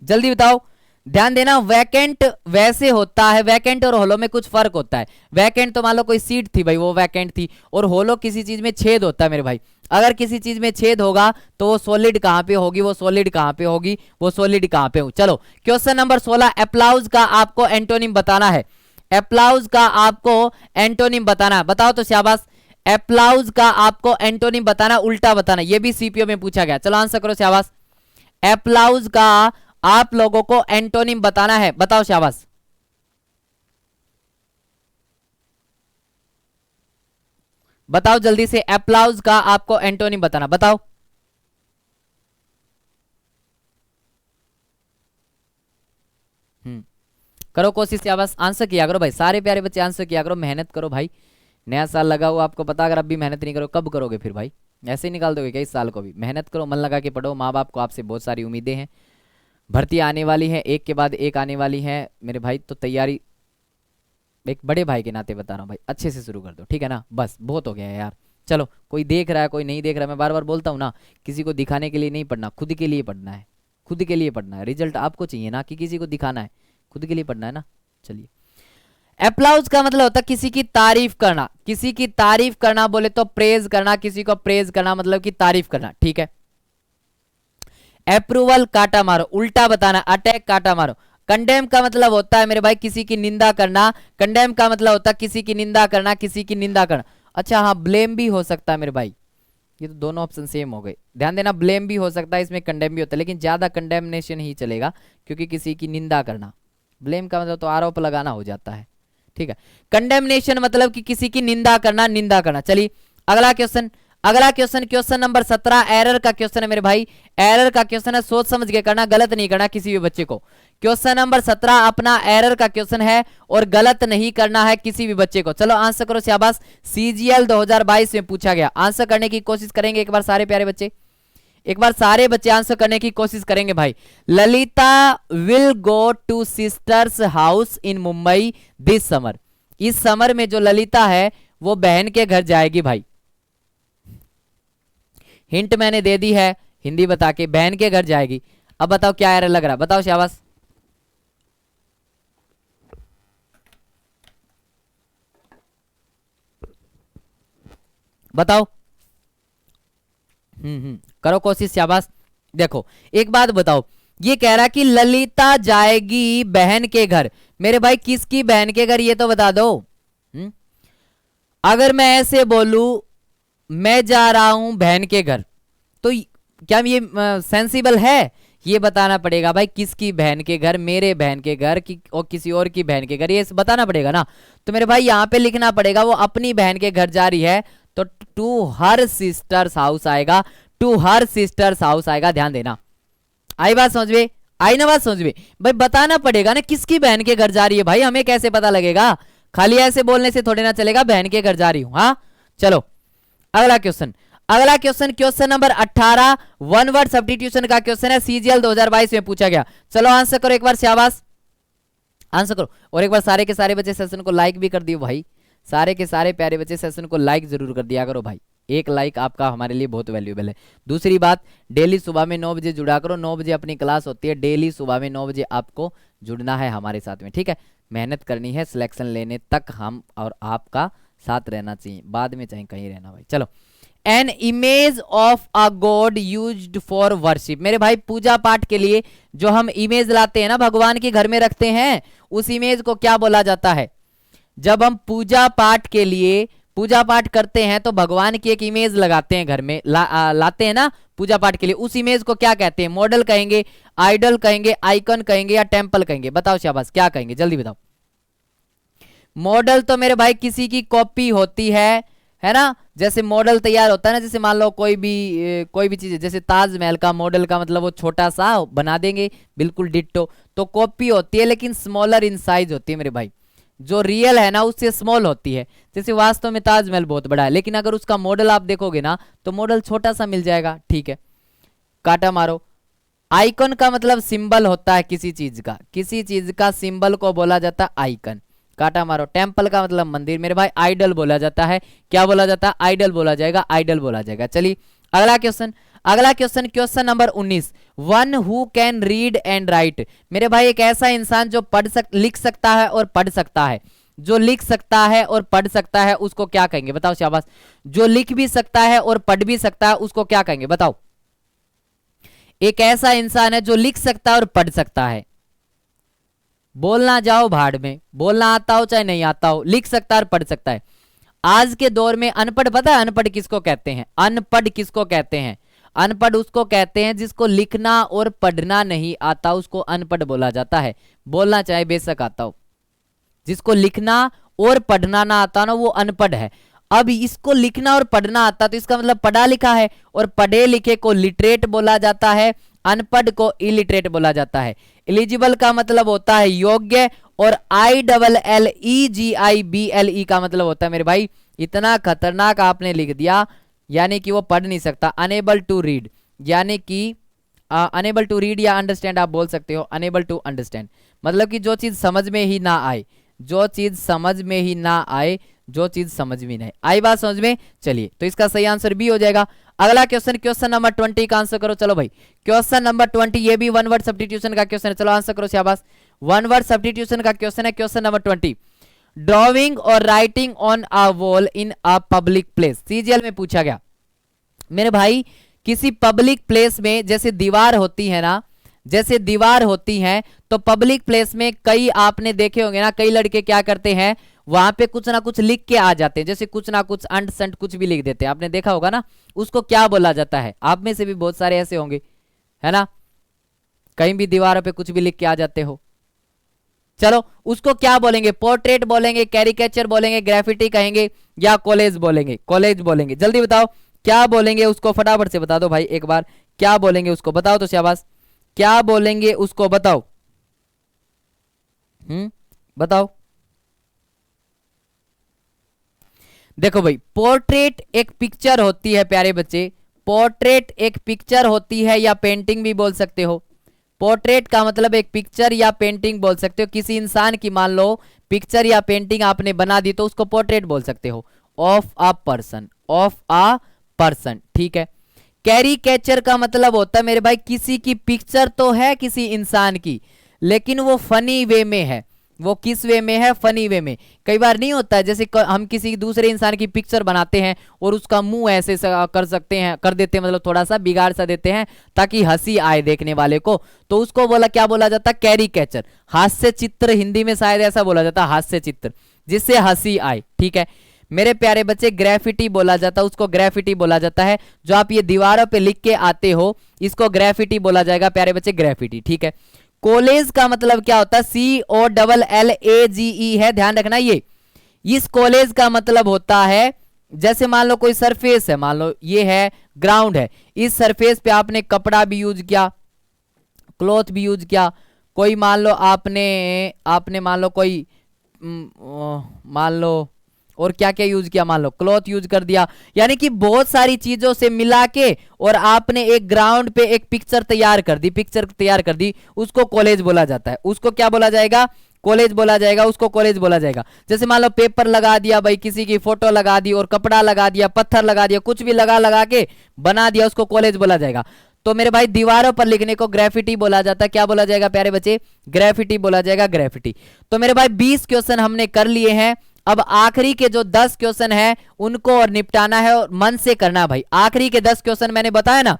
जल्दी बताओ, ध्यान देना। वैकेंट वैसे होता है, वैकेंट और होलो में कुछ फर्क होता है। वैकेंट तो मान लो कोई सीट थी भाई, वो वैकेंट थी, और होलो किसी चीज में छेद होता है मेरे भाई। अगर किसी चीज में छेद होगा तो वो सॉलिड कहां पे होगी, वो सॉलिड कहां पे होगी, वो सॉलिड कहां पे होगी। चलो क्वेश्चन नंबर 16, अप्लाउज का आपको एंटोनिम बताना है। अप्लाउज का आपको एंटोनिम बताना है, बताओ तो शाबाश। अप्लाउज का आपको एंटोनिम बताना, उल्टा बताना, ये भी सीपीओ में पूछा गया। चलो आंसर करो शाबाश। अप्लाउज का आप लोगों को एंटोनिम बताना है, बताओ शाबाश। बताओ जल्दी से, अप्लाउज का आपको एंटोनिम बताना, बताओ। करो कोशिश शाबाश, आंसर किया करो भाई, सारे प्यारे बच्चे आंसर किया करो, मेहनत करो भाई। नया साल लगा हुआ आपको पता, अगर अब भी मेहनत नहीं करो कब करोगे फिर भाई, ऐसे ही निकाल दोगे क्या इस साल को भी। मेहनत करो, मन लगा के पढ़ो, माँ बाप को आपसे बहुत सारी उम्मीदें हैं, भर्ती आने वाली है, एक के बाद एक आने वाली है मेरे भाई, तो तैयारी एक बड़े भाई के नाते बता रहा हूँ भाई, अच्छे से शुरू कर दो, ठीक है ना। बस बहुत हो गया है यार। चलो कोई देख रहा है कोई नहीं देख रहा है, मैं बार बार बोलता हूँ ना, किसी को दिखाने के लिए नहीं पढ़ना, खुद के लिए पढ़ना है, खुद के लिए पढ़ना है। रिजल्ट आपको चाहिए ना कि किसी को दिखाना है, खुद के लिए पढ़ना है ना। चलिए, अप्लाउज का मतलब होता है किसी की तारीफ करना, किसी की तारीफ करना बोले तो प्रेज करना, किसी को प्रेज करना मतलब कि तारीफ करना, ठीक है। अप्रूवल काटा मारो, उल्टा बताना, अटैक काटा मारो। कंडेम का मतलब होता है मेरे भाई किसी की निंदा करना, कंडेम का मतलब होता है किसी की निंदा करना, किसी की निंदा करना। अच्छा हाँ, ब्लेम भी हो सकता है मेरे भाई, ये तो दोनों ऑप्शन सेम हो गए, ध्यान देना, ब्लेम भी हो सकता है इसमें, कंडेम भी होता है, लेकिन ज्यादा कंडेमनेशन ही चलेगा क्योंकि किसी की निंदा करना। ब्लेम का मतलब तो आरोप लगाना हो जाता है, ठीक है। कंडेमनेशन मतलब कि किसी की निंदा करना, निंदा करना। चलिए अगला क्वेश्चन, अगला क्वेश्चन, क्वेश्चन नंबर 17 एरर का क्वेश्चन है मेरे भाई, एरर का क्वेश्चन है, सोच समझ के करना, गलत नहीं करना किसी भी बच्चे को। क्वेश्चन नंबर 17 अपना एरर का क्वेश्चन है और गलत नहीं करना है किसी भी बच्चे को। चलो आंसर करो शाबाश, सीजीएल 2022 में पूछा गया, आंसर करने की कोशिश करेंगे एक बार सारे प्यारे बच्चे, एक बार सारे बच्चे आंसर करने की कोशिश करेंगे भाई। Lalita will go two sisters house in Mumbai this summer, इस समर में जो ललिता है वो बहन के घर जाएगी भाई। हिंट मैंने दे दी है हिंदी बता के, बहन के घर जाएगी। अब बताओ क्या एरर लग रहा है, बताओ शाबाश। बताओ, करो कोशिश शाबाश। देखो एक बात बताओ, ये कह रहा कि ललिता जाएगी बहन के घर, मेरे भाई किसकी बहन के घर ये तो बता दो। अगर मैं ऐसे बोलूं मैं जा रहा हूं बहन के घर, तो क्या ये सेंसिबल है, ये बताना पड़ेगा भाई किसकी बहन के घर, मेरे बहन के घर की और किसी और की बहन के घर, ये बताना पड़ेगा ना। तो मेरे भाई यहाँ पे लिखना पड़ेगा वो अपनी बहन के घर जा रही है, तो टू हर सिस्टर्स हाउस आएगा, टू हर सिस्टर्स हाउस आएगा, ध्यान देना। आई बात समझ में, आई ना बात समझ में भाई, बताना पड़ेगा ना किसकी बहन के घर जा रही है भाई, हमें कैसे पता लगेगा, खाली ऐसे बोलने से थोड़े ना चलेगा बहन के घर जा रही हूं। हाँ चलो अगला क्वेश्चन, अगला question, question number 18 one word substitution का क्वेश्चन है, सीजीएल 2022 में पूछा गया। चलो आंसर करो एक बार शाबाश, आंसर करो। और एक बार सारे के सारे बच्चे सेशन को लाइक भी कर दियो भाई, सारे के सारे प्यारे बच्चे सेशन को लाइक जरूर कर दिया करो भाई, एक लाइक आपका हमारे लिए बहुत वैल्यूएबल है। दूसरी बात, डेली सुबह में 9 बजे जुड़ा करो, 9 बजे अपनी क्लास होती है, डेली सुबह में 9 बजे आपको जुड़ना है हमारे साथ में, ठीक है। मेहनत करनी है, सिलेक्शन लेने तक हम और आपका साथ रहना चाहिए, बाद में चाहे कहीं रहना भाई। चलो, an image of a God used for worship, मेरे भाई पूजा पाठ के लिए जो हम इमेज लाते हैं ना, भगवान के घर में रखते हैं, उस इमेज को क्या बोला जाता है। जब हम पूजा पाठ के लिए पूजा पाठ करते हैं तो भगवान की एक इमेज लगाते हैं घर में, लाते हैं ना पूजा पाठ के लिए, उस इमेज को क्या कहते हैं, मॉडल कहेंगे, आइडल कहेंगे, आइकन कहेंगे या टेम्पल कहेंगे, बताओ शाबाश क्या कहेंगे, जल्दी बताओ। मॉडल तो मेरे भाई किसी की कॉपी होती है ना, जैसे मॉडल तैयार होता है ना, जैसे मान लो कोई भी चीज, जैसे ताजमहल का मॉडल का मतलब वो छोटा सा बना देंगे बिल्कुल डिट्टो, तो कॉपी होती है लेकिन स्मॉलर इन साइज होती है मेरे भाई, जो रियल है ना उससे स्मॉल होती है। जैसे वास्तव में ताजमहल बहुत बड़ा है, लेकिन अगर उसका मॉडल आप देखोगे ना तो मॉडल छोटा सा मिल जाएगा, ठीक है। काटा मारो। आइकन का मतलब सिंबल होता है किसी चीज का सिंबल को बोला जाता है आइकन, काटा मारो। टेम्पल का मतलब मंदिर, मेरे भाई आइडल बोला जाता है, क्या बोला जाता है, आइडल बोला जाएगा, आइडल बोला जाएगा। चलिए अगला क्वेश्चन, अगला question, question number 19 one who can read and right, मेरे भाई एक ऐसा इंसान जो लिख सकता है और पढ़ सकता है, जो लिख सकता है और पढ़ सकता है उसको क्या कहेंगे? बताओ शाबाश। जो लिख भी सकता है और पढ़ भी सकता है उसको क्या कहेंगे? बताओ। एक ऐसा इंसान है जो लिख सकता है और पढ़ सकता है। बोलना जाओ भाड़ में, बोलना आता हो चाहे नहीं आता हो, लिख सकता है और पढ़ सकता है। आज के दौर में अनपढ़, पता है अनपढ़ किसको कहते हैं? अनपढ़ किसको कहते हैं? अनपढ़ उसको कहते हैं जिसको लिखना और पढ़ना नहीं आता, उसको अनपढ़ बोला जाता है। बोलना चाहे बेशक आता हो, जिसको लिखना और पढ़ना ना आता ना वो अनपढ़ है। अब इसको लिखना और पढ़ना आता तो इसका मतलब पढ़ा लिखा है, और पढ़े लिखे को लिटरेट बोला जाता है, अनपढ़ को इलिटरेट बोला जाता है। एलिजिबल का मतलब होता है योग्य, और ILLEGIBLE का मतलब होता है मेरे भाई, इतना खतरनाक आपने लिख दिया, यानी कि वो पढ़ नहीं सकता। अनेबल टू रीड, यानी कि अनेबल टू रीड या अंडरस्टैंड आप बोल सकते हो। अनेबल टू अंडरस्टैंड मतलब कि जो चीज समझ में ही ना आए, जो चीज समझ में ही ना आए, जो चीज समझ में नहीं आई। बात समझ में? चलिए, तो इसका सही आंसर बी हो जाएगा। अगला क्वेश्चन, क्वेश्चन नंबर 20 का आंसर करो। चलो भाई, क्वेश्चन नंबर 20, ये भी वन वर्ड सब्स्टिट्यूशन का क्वेश्चन है। चलो आंसर करो शाबाश। वन वर्ड सब्स्टिट्यूशन का क्वेश्चन है, क्वेश्चन नंबर 20। ड्रॉइंग और writing on a wall in a public place. CGL में पूछा गया मेरे भाई, किसी पब्लिक प्लेस में जैसे दीवार होती है ना, जैसे दीवार होती है, तो पब्लिक प्लेस में कई आपने देखे होंगे ना, कई लड़के क्या करते हैं, वहां पे कुछ ना कुछ लिख के आ जाते हैं, जैसे कुछ ना कुछ अंट संट कुछ भी लिख देते हैं। आपने देखा होगा ना, उसको क्या बोला जाता है? आप में से भी बहुत सारे ऐसे होंगे, है ना, कहीं भी दीवारों पे कुछ भी लिख के आ जाते हो। चलो उसको क्या बोलेंगे? पोर्ट्रेट बोलेंगे, कैरिकेचर बोलेंगे, ग्राफिटी कहेंगे, या कॉलेज बोलेंगे? कॉलेज बोलेंगे। जल्दी बताओ क्या बोलेंगे उसको, फटाफट से बता दो भाई एक बार, क्या बोलेंगे उसको? बताओ तो शाबाश, क्या बोलेंगे उसको? बताओ। बताओ। देखो भाई, पोर्ट्रेट एक पिक्चर होती है प्यारे बच्चे, पोर्ट्रेट एक पिक्चर होती है, या पेंटिंग भी बोल सकते हो। पोर्ट्रेट का मतलब एक पिक्चर या पेंटिंग बोल सकते हो। किसी इंसान की मान लो पिक्चर या पेंटिंग आपने बना दी तो उसको पोर्ट्रेट बोल सकते हो। Of a person, of a person, ठीक है। कैरिकेचर का मतलब होता है मेरे भाई, किसी की पिक्चर तो है किसी इंसान की, लेकिन वो फनी वे में है। वो किस वे में है? फनी वे में। कई बार नहीं होता है, जैसे हम किसी दूसरे इंसान की पिक्चर बनाते हैं और उसका मुंह ऐसे कर सकते हैं, कर देते हैं, मतलब थोड़ा सा बिगाड़ सा देते हैं ताकि हंसी आए देखने वाले को, तो उसको बोला क्या बोला जाता है? कैरिकेचर। हास्य चित्र हिंदी में शायद ऐसा बोला जाता है, हास्य चित्र, जिससे हंसी आए, ठीक है मेरे प्यारे बच्चे। ग्राफिटी बोला जाता है, उसको ग्राफिटी बोला जाता है। जो आप ये दीवारों पे लिख के आते हो, इसको ग्राफिटी बोला जाएगा प्यारे बच्चे, ग्राफिटी, ठीक है। कॉलेज का मतलब क्या होता है? COLLAGE है, ध्यान रखना ये। इस कॉलेज का मतलब होता है, जैसे मान लो कोई सरफेस है, मान लो ये है ग्राउंड है, इस सरफेस पे आपने कपड़ा भी यूज किया, क्लॉथ भी यूज किया, कोई मान लो आपने मान लो कोई मान लो और क्या क्या यूज किया, मान लो क्लॉथ यूज कर दिया, यानी कि बहुत सारी चीजों से मिला के और आपने एक ग्राउंड पे एक पिक्चर तैयार कर दी, पिक्चर तैयार कर दी, उसको कॉलेज बोला जाता है। उसको क्या बोला जाएगा? कॉलेज बोला जाएगा, उसको कॉलेज बोला जाएगा। जैसे मान लो पेपर लगा दिया भाई, किसी की फोटो लगा दी और कपड़ा लगा दिया, पत्थर लगा दिया, कुछ भी लगा के बना दिया, उसको कॉलेज बोला जाएगा। तो मेरे भाई दीवारों पर लिखने को ग्राफिटी बोला जाता है। क्या बोला जाएगा प्यारे बच्चे? ग्राफिटी बोला जाएगा, ग्राफिटी। तो मेरे भाई 20 क्वेश्चन हमने कर लिए हैं। अब आखिरी के जो 10 क्वेश्चन है उनको और निपटाना है, और मन से करना भाई। आखिरी के 10 क्वेश्चन मैंने बताया ना,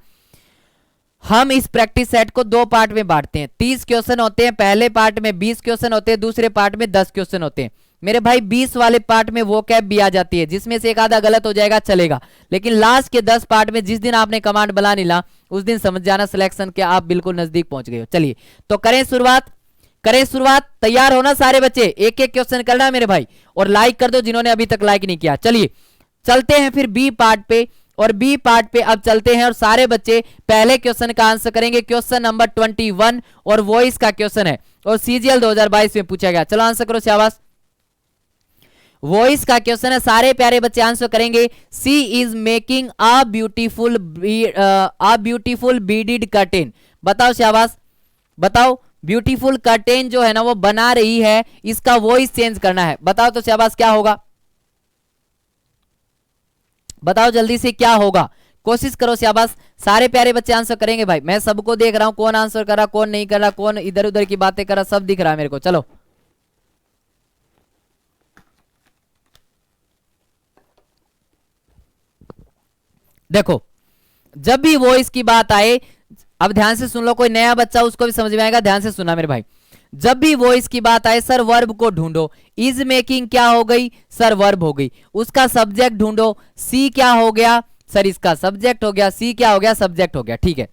हम इस प्रैक्टिस सेट को 2 पार्ट में बांटते हैं। 30 क्वेश्चन होते हैं, पहले पार्ट में 20 क्वेश्चन होते हैं, दूसरे पार्ट में 10 क्वेश्चन होते हैं। मेरे भाई 20 वाले पार्ट में वो कैप भी आ जाती है, जिसमें से एक आधा गलत हो जाएगा चलेगा, लेकिन लास्ट के 10 पार्ट में जिस दिन आपने कमांड बना ली ना, उस दिन समझ जाना सिलेक्शन के आप बिल्कुल नजदीक पहुंच गए हो। चलिए तो करें शुरुआत, तैयार होना सारे बच्चे, एक एक क्वेश्चन करना है मेरे भाई, और लाइक कर दो जिन्होंने अभी तक लाइक नहीं किया। चलिए चलते हैं फिर बी पार्ट पे, और बी पार्ट पे अब चलते हैं और सारे बच्चे पहले क्वेश्चन का आंसर करेंगे। क्वेश्चन नंबर 21 और वॉइस का क्वेश्चन है और सीजीएल 2022 में पूछा गया। चलो आंसर करो शाबाश। वॉइस का क्वेश्चन है, सारे प्यारे बच्चे आंसर करेंगे। She is making a beautiful beaded curtain. बताओ शाबाश, बताओ। ब्यूटीफुल कर्टेन जो है ना वो बना रही है, इसका वॉइस चेंज करना है। बताओ तो शाबाश क्या होगा? बताओ जल्दी से क्या होगा, कोशिश करो शाबाश। सारे प्यारे बच्चे आंसर करेंगे भाई, मैं सबको देख रहा हूं, कौन आंसर कर रहा, कौन नहीं कर रहा, कौन इधर उधर की बातें कर रहा, सब दिख रहा है मेरे को। चलो देखो जब भी वॉइस की बात आए, अब ध्यान से सुन लो, कोई नया बच्चा उसको भी समझ में आएगा, ध्यान से सुनना मेरे भाई। जब भी वॉइस की बात आए सर वर्ब को ढूंढो। इज मेकिंग क्या हो गई सर, वर्ब हो गई। उसका सब्जेक्ट ढूंढो, सी क्या हो गया सर, इसका सब्जेक्ट हो गया। सी क्या हो गया, सब्जेक्ट हो गया, ठीक है।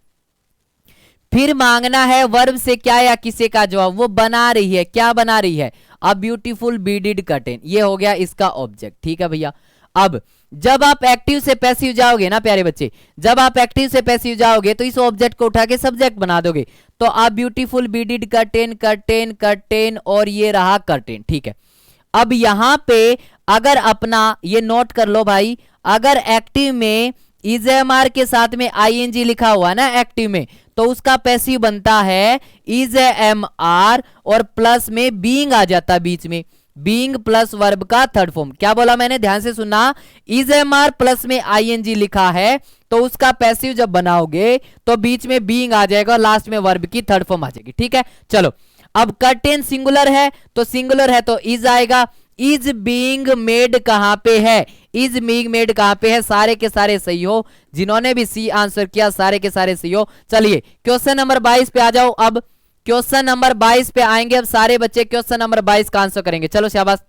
फिर मांगना है वर्ब से क्या या किसे का जवाब, वो बना रही है, क्या बना रही है, अ ब्यूटीफुल बीडेड कर्टेन, ये हो गया इसका ऑब्जेक्ट, ठीक है भैया। अब जब आप एक्टिव से पैसिव जाओगे ना प्यारे बच्चे, जब आप एक्टिव से पैसिव जाओगे तो इस ऑब्जेक्ट को उठा के सब्जेक्ट बना दोगे। तो अ beautiful beaded curtain, curtain curtain और ये रहा कर्टेन, ठीक है। अब यहां पे अगर अपना ये नोट कर लो भाई, अगर एक्टिव में इजएमआर के साथ में आईएनजी लिखा हुआ ना एक्टिव में, तो उसका पैसिव बनता है इजएमआर और प्लस में बीइंग आ जाता बीच में, बीइंग प्लस वर्ब का थर्ड फॉर्म। क्या बोला मैंने, ध्यान से सुनना, इजएमआर प्लस में आईएनजी लिखा है तो उसका पैसिव जब बनाओगे तो बीच में बीइंग आ जाएगा और लास्ट में वर्ब की थर्ड फॉर्म आ जाएगी, ठीक है। चलो अब कर्टेन सिंगुलर है तो सिंगुलर है तो इज आएगा। इज बीइंग मेड कहां पे है, इज बीइंग मेड कहां पे है, सारे के सारे सही हो, जिन्होंने भी सी आंसर किया सारे के सारे सही हो। चलिए क्वेश्चन नंबर 22 पे आ जाओ। अब क्वेश्चन नंबर 22 पे आएंगे, अब सारे बच्चे क्वेश्चन नंबर 22 का आंसर करेंगे। चलो शाबाश,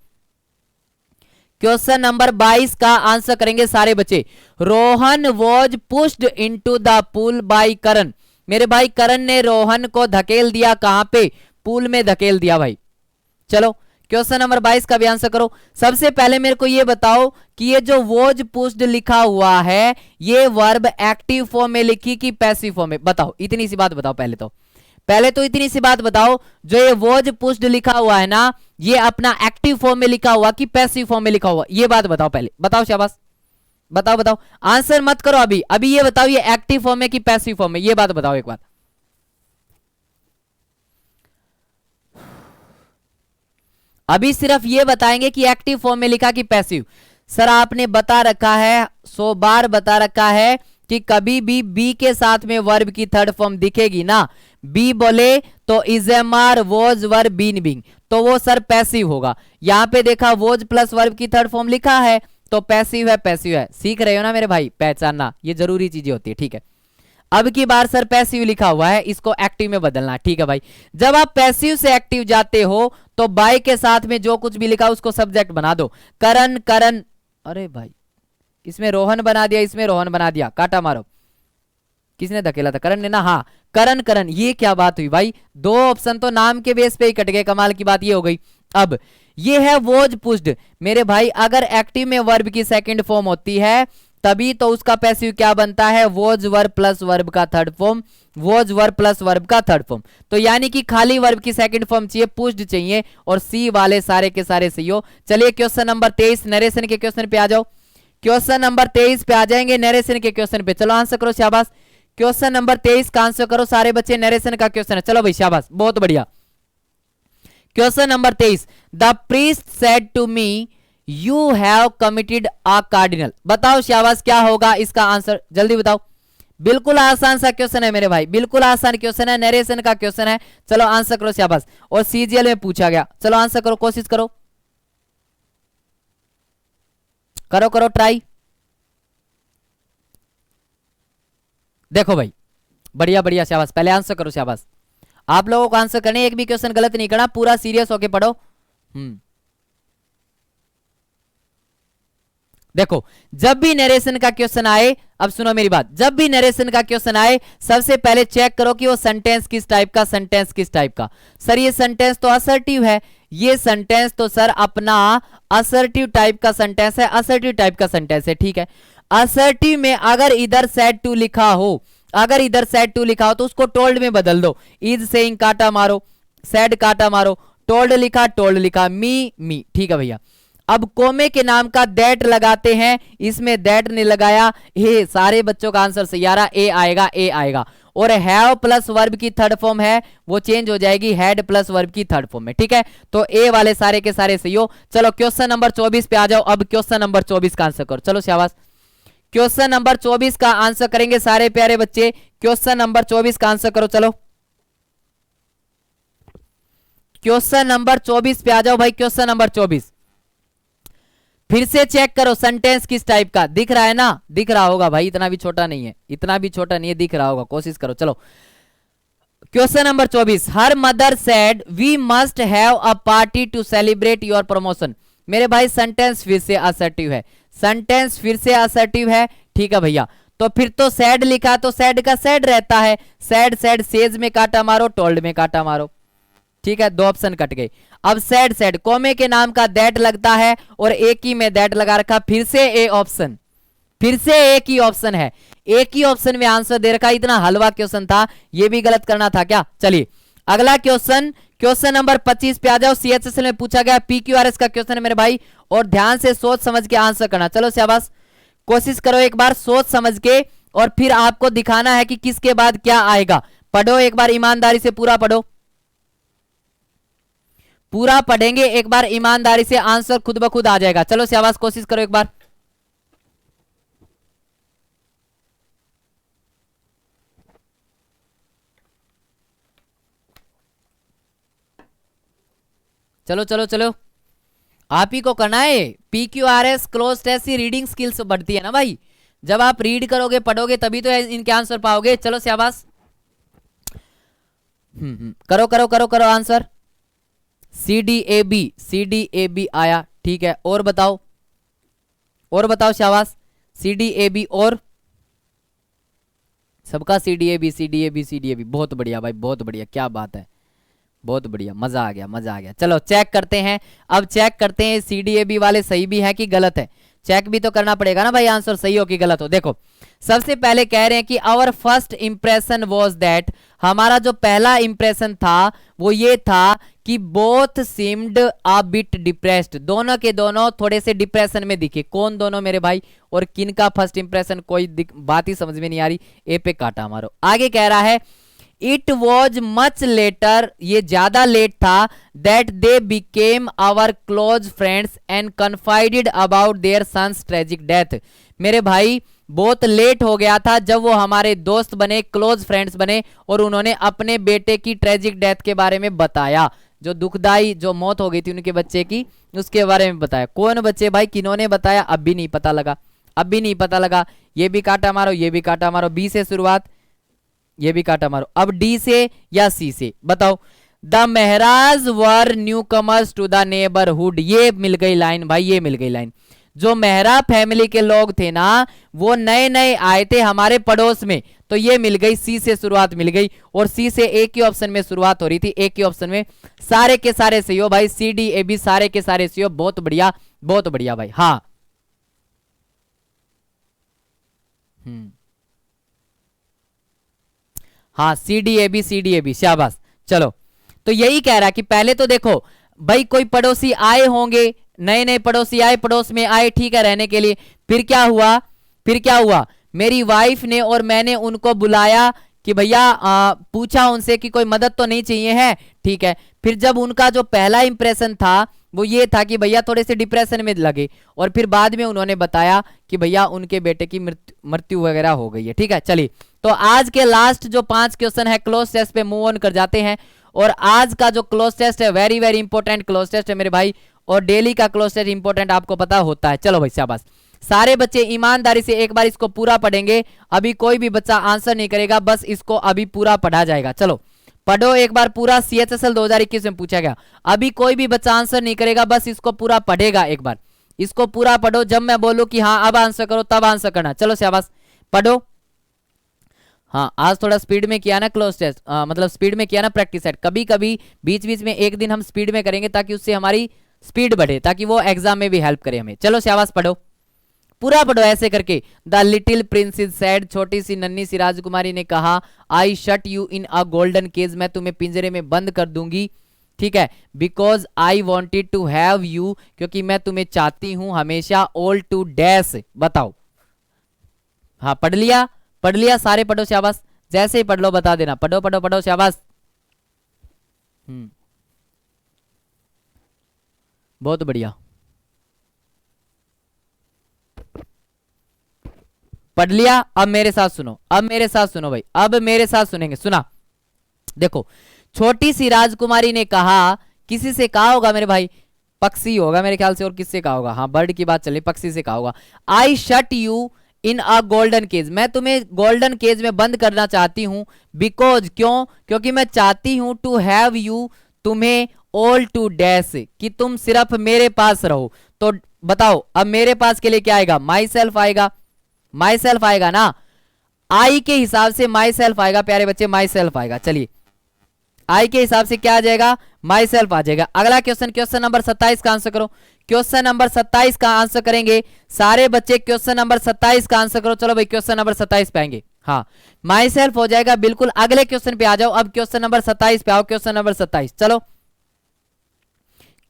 क्वेश्चन नंबर 22 का आंसर करेंगे सारे बच्चे। Rohan was pushed into the pool by Karan, मेरे भाई करण ने रोहन को धकेल दिया कहां पे, पूल में धकेल दिया भाई। चलो क्वेश्चन नंबर 22 का भी आंसर करो। सबसे पहले मेरे को ये बताओ कि ये जो वॉज पुश्ड लिखा हुआ है ये वर्ब एक्टिव फॉर्म में लिखी कि पैसिव फॉर्म में, बताओ इतनी सी बात बताओ। पहले तो इतनी सी बात बताओ, जो ये वॉज पुश्ड लिखा हुआ है ना, ये अपना एक्टिव फॉर्म में लिखा हुआ कि पैसिव फॉर्म में लिखा हुआ, ये बात बताओ पहले, बताओ शाबाश, बताओ आंसर मत करो अभी, अभी ये बताओ ये एक्टिव फॉर्म में कि पैसिव फॉर्म में, ये बात बताओ एक बार। अभी सिर्फ ये बताएंगे कि एक्टिव फॉर्म में लिखा कि पैसिव। सर आपने बता रखा है, 100 बार बता रखा है कि कभी भी बी के साथ में वर्ब की थर्ड फॉर्म दिखेगी ना, बी बोले तो इजएमआर वॉज वर्ब बीन बीइंग, तो वो सर पैसिव होगा। यहां पे देखा वॉज प्लस वर्ब की थर्ड फॉर्म लिखा है तो पैसिव है, पैसिव है। सीख रहे हो ना मेरे भाई, पहचानना ये जरूरी चीजें होती है, ठीक है। अब की बार सर पैसिव लिखा हुआ है, इसको एक्टिव में बदलना, ठीक है भाई। जब आप पैसिव से एक्टिव जाते हो तो बाय के साथ में जो कुछ भी लिखा उसको सब्जेक्ट बना दो। करण करण, अरे भाई इसमें रोहन बना दिया, इसमें रोहन बना दिया, काटा मारो। किसने धकेला था, करण ने ना, हाँ करण करण, ये क्या बात हुई भाई, दो ऑप्शन तो नाम के बेस पे ही कट गए, कमाल की बात ये हो गई। अब ये है वॉज पुश्ड, मेरे भाई अगर एक्टिव में वर्ब की सेकंड फॉर्म होती है तभी तो उसका पैसिव क्या बनता है, वॉज वर्ब प्लस वर्ब का third form, was verb plus verb का थर्ड फॉर्म। तो यानी कि खाली वर्ब की सेकंड फॉर्म चाहिए, पुश्ड चाहिए, और सी वाले सारे के सारे सही हो। चलिए क्वेश्चन नंबर 23 नरेशन के क्वेश्चन पे आ जाओ। क्वेश्चन नंबर 23 पे आ जाएंगे, नरेशन के क्वेश्चन पे। चलो आंसर करो शाबाश, क्वेश्चन नंबर 23 का आंसर करो सारे बच्चे, नरेशन का क्वेश्चन है। चलो भाई शाबाश, बहुत बढ़िया। Question number 23, the priest said to me you have committed a cardinal, बताओ शाबाश क्या होगा इसका आंसर, जल्दी बताओ। बिल्कुल आसान सा क्वेश्चन है मेरे भाई, बिल्कुल आसान क्वेश्चन है, नरेशन का क्वेश्चन है। चलो आंसर करो शाबाश, और सीजीएल में पूछा गया। चलो आंसर करो, कोशिश करो, करो करो ट्राई। देखो भाई बढ़िया बढ़िया, शाबाश, पहले आंसर करो शाबाश। आप लोगों को आंसर करने, एक भी क्वेश्चन गलत नहीं करना, पूरा सीरियस होके पढ़ो। देखो जब भी नरेशन का क्वेश्चन आए, अब सुनो मेरी बात, जब भी नरेशन का क्वेश्चन आए सबसे पहले चेक करो कि वो सेंटेंस किस टाइप का, सेंटेंस किस टाइप का। सर ये सेंटेंस तो असर्टिव है, ये सेंटेंस तो सर अपना असर्टिव टाइप का सेंटेंस है, असर्टिव टाइप का सेंटेंस है, ठीक है। असर्टिव में अगर इधर सेड टू लिखा हो, अगर इधर सेड टू लिखा हो तो उसको टोल्ड में बदल दो। इज सेइंग काटा मारो, सेड काटा मारो, टोल्ड लिखा, टोल्ड लिखा, मी मी, ठीक है भैया। अब कोमे के नाम का दैट लगाते हैं, इसमें दैट नहीं लगाया, ये सारे बच्चों का आंसर सही आ रहा, ए आएगा, ए आएगा। और हैव प्लस वर्ब की थर्ड फॉर्म है वो चेंज हो जाएगी हैड प्लस वर्ब की थर्ड फॉर्म में, ठीक है। तो ए वाले सारे के सारे सही हो। चलो क्वेश्चन नंबर 24 पे आ जाओ। अब क्वेश्चन नंबर 24 का आंसर करो, चलो शाबाश। क्वेश्चन नंबर 24 का आंसर करेंगे सारे प्यारे बच्चे, क्वेश्चन नंबर 24 का आंसर करो। चलो क्वेश्चन नंबर 24 पे आ जाओ भाई, क्वेश्चन नंबर 24। फिर से चेक करो सेंटेंस किस टाइप का दिख रहा है ना, दिख रहा होगा भाई, इतना भी छोटा नहीं है, इतना भी छोटा नहीं है, दिख रहा होगा, कोशिश करो। चलो question number 24, her mother said we must have a party to celebrate your promotion. मेरे भाई सेंटेंस फिर से असर्टिव है, सेंटेंस फिर से असर्टिव है, ठीक है भैया। तो फिर तो सैड लिखा तो सैड का सैड रहता है, सैड सैड सेज में काटा मारो, टोल्ड में काटा मारो, ठीक है, 2 ऑप्शन कट गए। अब सैड सैड कोमे के नाम का दैट लगता है और एक ही में दैट लगा रखा, फिर से ए ऑप्शन, फिर से एक ही ऑप्शन है, एक ही ऑप्शन में आंसर दे रखा। इतना हलवा क्वेश्चन था, ये भी गलत करना था क्या? चलिए अगला क्वेश्चन, क्वेश्चन नंबर 25 पे आ जाओ। सीएचएसएल में पूछा गया पीक्यूआरएस का क्वेश्चन है मेरे भाई, और ध्यान से सोच समझ के आंसर करना। चलो शाबाश, कोशिश करो एक बार सोच समझ के, और फिर आपको दिखाना है कि किसके बाद क्या आएगा। पढ़ो एक बार ईमानदारी से, पूरा पढ़ो, पूरा पढ़ेंगे एक बार ईमानदारी से, आंसर खुद ब खुद आ जाएगा। चलो शाबाश, कोशिश करो एक बार। चलो चलो चलो, आप ही को करना है। पीक्यूआरएस क्लोज टेस्ट से रीडिंग स्किल्स बढ़ती है ना भाई, जब आप रीड करोगे पढ़ोगे तभी तो इनके आंसर पाओगे। चलो शाबाश, करो करो करो करो आंसर। CDAB आया, ठीक है, और बताओ, और बताओ शाबाश। CDAB और सबका CDAB, बहुत बढ़िया भाई, बहुत बढ़िया, क्या बात है, बहुत बढ़िया, मजा आ गया, मजा आ गया। चलो चेक करते हैं, अब चेक करते हैं CDAB वाले सही भी है कि गलत है, चेक भी तो करना पड़ेगा ना भाई, आंसर सही हो कि गलत हो। देखो सबसे पहले कह रहे हैं कि our first impression was that, हमारा जो पहला इंप्रेशन था वो ये था कि both seemed a bit depressed, दोनों के दोनों थोड़े से डिप्रेशन में दिखे। कौन दोनों मेरे भाई, और किन का फर्स्ट इंप्रेशन, कोई बात ही समझ में नहीं आ रही, ए पे काटा मारो। आगे कह रहा है इट वॉज मच लेटर, ये ज्यादा लेट था, that they became our close friends and confided about their son's tragic death. मेरे भाई बहुत लेट हो गया था जब वो हमारे दोस्त बने, क्लोज फ्रेंड्स बने, और उन्होंने अपने बेटे की ट्रेजिक डेथ के बारे में बताया, जो दुखदाई जो मौत हो गई थी उनके बच्चे की, उसके बारे में बताया। कौन बच्चे भाई, किन्होंने बताया, अब भी नहीं पता लगा, अब भी नहीं पता लगा। ये भी काटा मारो, ये भी काटा मारो, बी से शुरुआत, ये भी काटा मारो। अब डी से या सी से बताओ। The Mehraj were newcomers to the neighbourhood, ये मिल गई लाइन भाई, ये मिल गई लाइन। जो मेहरा फैमिली के लोग थे ना, वो नए नए आए थे हमारे पड़ोस में, तो ये मिल गई, सी से शुरुआत मिल गई, और सी से एक ही ऑप्शन में शुरुआत हो रही थी, एक ही ऑप्शन में। सारे के सारे सही हो भाई, CDAB सारे के सारे सही हो, बहुत बढ़िया, बहुत बढ़िया भाई। हाँ हाँ, CDAB, शाबाश। चलो तो यही कह रहा कि पहले तो देखो भाई, कोई पड़ोसी आए होंगे, नए नए पड़ोसी आए, पड़ोस में आए, ठीक है, रहने के लिए। फिर क्या हुआ, फिर क्या हुआ, मेरी वाइफ ने और मैंने उनको बुलाया कि भैया पूछा उनसे कि कोई मदद तो नहीं चाहिए है, ठीक है। फिर जब उनका जो पहला इंप्रेशन था वो ये था कि भैया थोड़े से डिप्रेशन में लगे, और फिर बाद में उन्होंने बताया कि भैया उनके बेटे की मृत्यु वगैरह हो गई है, ठीक है। चलिए तो आज के लास्ट जो 5 क्वेश्चन है क्लोज टेस्ट पे मूव ऑन कर जाते हैं। और आज का जो क्लोज टेस्ट है very very important cloze test है मेरे भाई, और डेली का क्लोज टेस्ट इंपॉर्टेंट आपको पता होता है। चलो भाई शाबाश, सारे बच्चे ईमानदारी से एक बार इसको पूरा पढ़ेंगे। अभी कोई भी बच्चा आंसर नहीं करेगा, बस इसको अभी पूरा पढ़ा जाएगा। चलो पढ़ो एक बार पूरा, CHSL 2021 में पूछा गया। अभी कोई भी बच्चा आंसर नहीं करेगा, बस इसको पूरा पढ़ेगा, एक बार इसको पूरा पढ़ो। जब मैं बोलूं कि हाँ अब आंसर करो तब आंसर करना। चलो शाबाश पढ़ो। हाँ आज थोड़ा स्पीड में किया ना क्लोज टेस्ट, मतलब स्पीड में किया ना प्रैक्टिस सेट। कभी कभी बीच बीच में एक दिन हम स्पीड में करेंगे ताकि उससे हमारी स्पीड बढ़े, ताकि वो एग्जाम में भी हेल्प करे हमें। चलो शाबाश पढ़ो, पूरा पढ़ो ऐसे करके। द लिटिल प्रिंसेस सैड, छोटी सी नन्ही सी राजकुमारी ने कहा, I shut you in a golden cage, मैं तुम्हें पिंजरे में बंद कर दूंगी, ठीक है। Because I wanted to have you, क्योंकि मैं तुम्हें चाहती हूं हमेशा। ऑल टू डैश, बताओ। हाँ पढ़ लिया, पढ़ लिया, सारे पढ़ो शाबाश। जैसे ही पढ़ लो बता देना, पढ़ो पढ़ो पढ़ो शाबाश। बहुत बढ़िया, पढ़ लिया। अब मेरे साथ सुनो, अब मेरे साथ सुनो भाई, अब मेरे साथ सुनेंगे। सुना देखो, छोटी सी राजकुमारी ने कहा, किसी से कहा होगा मेरे भाई, पक्षी होगा मेरे ख्याल से, और किससे कहा होगा, हाँ बर्ड की बात चली, पक्षी से कहा होगा। I shut you in a golden cage, मैं तुम्हें गोल्डन केज में बंद करना चाहती हूं, बिकॉज क्यों, क्योंकि मैं चाहती हूं टू हैव यू, तुम्हें, ऑल टू डैश, कि तुम सिर्फ मेरे पास रहो। तो बताओ अब मेरे पास के लिए क्या आएगा, माई सेल्फ आएगा, माई सेल्फ आएगा ना, आई के हिसाब से माई सेल्फ आएगा प्यारे बच्चे, माई सेल्फ आएगा। चलिए आई के हिसाब से क्या आ जाएगा, माई सेल्फ आ जाएगा। अगला क्वेश्चन, क्वेश्चन नंबर 27 का आंसर करो। क्वेश्चन नंबर 27 का आंसर करेंगे सारे बच्चे, क्वेश्चन नंबर 27 का आंसर करो। चलो भाई क्वेश्चन नंबर 27 पे आएंगे, हाँ माई सेल्फ हो जाएगा बिल्कुल। अगले क्वेश्चन पे आ जाओ, अब क्वेश्चन नंबर 27 पे आओ, क्वेश्चन नंबर 27, चलो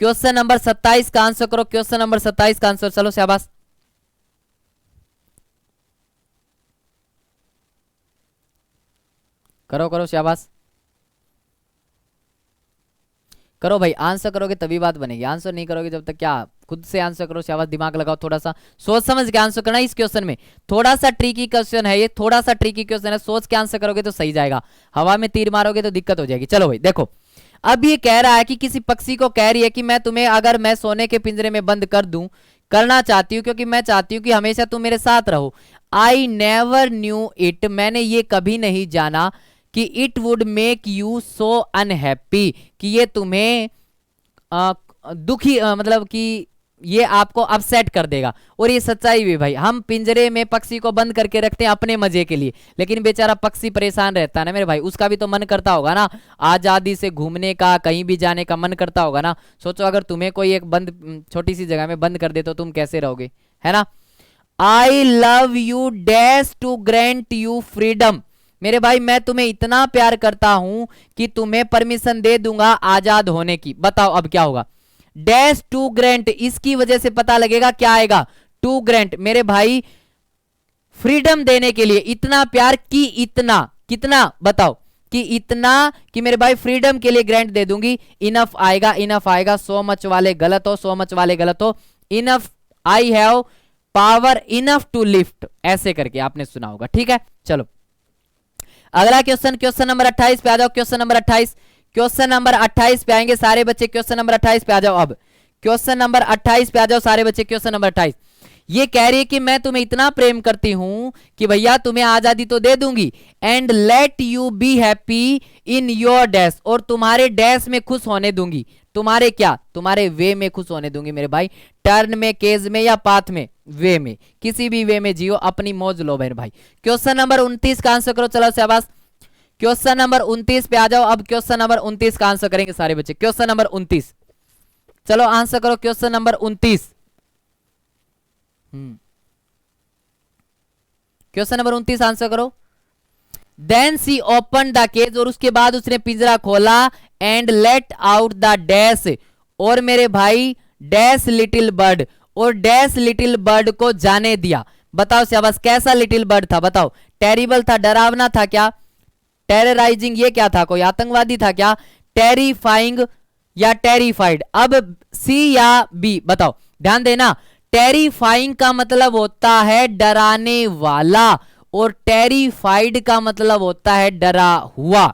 क्वेश्चन नंबर 27 का आंसर करो, क्वेश्चन नंबर 27 का आंसर, चलो शाबाश करो, करो शाबाश करो भाई, आंसर करोगे तभी बात बनेगी, आंसर नहीं करोगे जब तक क्या, खुद से आंसर करो, शाबाश दिमाग लगाओ, थोड़ा सा सोच समझ के आंसर करना। इस क्वेश्चन में थोड़ा सा ट्रिकी क्वेश्चन है ये, थोड़ा सा ट्रिकी क्वेश्चन है, सोच के आंसर करोगे तो सही जाएगा, हवा में तीर मारोगे तो दिक्कत हो जाएगी। चलो भाई देखो, अब ये कह रहा है कि किसी पक्षी को कह रही है कि मैं तुम्हें अगर मैं सोने के पिंजरे में बंद कर दूं, करना चाहती हूँ क्योंकि मैं चाहती हूँ कि हमेशा तुम मेरे साथ रहो। आई नेवर न्यू इट, मैंने ये कभी नहीं जाना कि it would make you so unhappy, कि ये तुम्हें दुखी मतलब कि ये आपको अपसेट कर देगा। और ये सच्चाई भी भाई, हम पिंजरे में पक्षी को बंद करके रखते हैं अपने मजे के लिए, लेकिन बेचारा पक्षी परेशान रहता है ना मेरे भाई, उसका भी तो मन करता होगा ना आजादी से घूमने का, कहीं भी जाने का मन करता होगा ना। सोचो अगर तुम्हें कोई एक बंद छोटी सी जगह में बंद कर दे तो तुम कैसे रहोगे, है ना। I love you dash to grant you freedom, मेरे भाई मैं तुम्हें इतना प्यार करता हूं कि तुम्हें परमिशन दे दूंगा आजाद होने की। बताओ अब क्या होगा, डैश टू ग्रांट, इसकी वजह से पता लगेगा क्या आएगा, टू ग्रांट, मेरे भाई फ्रीडम देने के लिए, इतना प्यार की, इतना कितना बताओ, कि इतना कि मेरे भाई फ्रीडम के लिए ग्रांट दे दूंगी। इनफ आएगा, इनफ आएगा, सो मच वाले गलत हो, सो मच वाले गलत हो, enough, I have power enough to lift, ऐसे करके आपने सुना होगा, ठीक है। चलो अगला क्वेश्चन, क्वेश्चन नंबर 28 पे आ जाओ, क्वेश्चन नंबर 28, क्वेश्चन नंबर 28 पे आएंगे सारे बच्चे, क्वेश्चन नंबर 28 पे आ जाओ। अब क्वेश्चन नंबर 28 पे आ जाओ सारे बच्चे, क्वेश्चन नंबर 28, ये कह रही है कि मैं तुम्हें इतना प्रेम करती हूं कि भैया तुम्हें आजादी तो दे दूंगी, and let you be happy in your dash, और तुम्हारे डैश में खुश होने दूंगी, तुम्हारे क्या, तुम्हारे वे में खुश होने दूंगी मेरे भाई, टर्न में, केज में या पाथ में, वे में, किसी भी वे में जियो, अपनी मौज लो मेरे भाई। क्वेश्चन नंबर 29 का आंसर करो, चलो शाबाश क्वेश्चन नंबर 29 पे आ जाओ। अब क्वेश्चन नंबर 29 का आंसर करेंगे सारे बच्चे, क्वेश्चन नंबर 29, चलो आंसर करो question number 29, question number 29 answer करो। Then she open the cage, और उसके बाद उसने पिंजरा खोला, and let out the dash, और मेरे भाई डैश लिटिल बर्ड, और डैश लिटिल बर्ड को जाने दिया। बताओ शाबाश, कैसा लिटिल बर्ड था, बताओ, टेरिबल था, डरावना था क्या, टेरराइजिंग, ये क्या था, कोई आतंकवादी था क्या, टेरिफाइंग या टेरिफाइड। अब सी या बी बताओ, ध्यान देना, टेरिफाइंग का मतलब होता है डराने वाला, और टेरिफाइड का मतलब होता है डरा हुआ।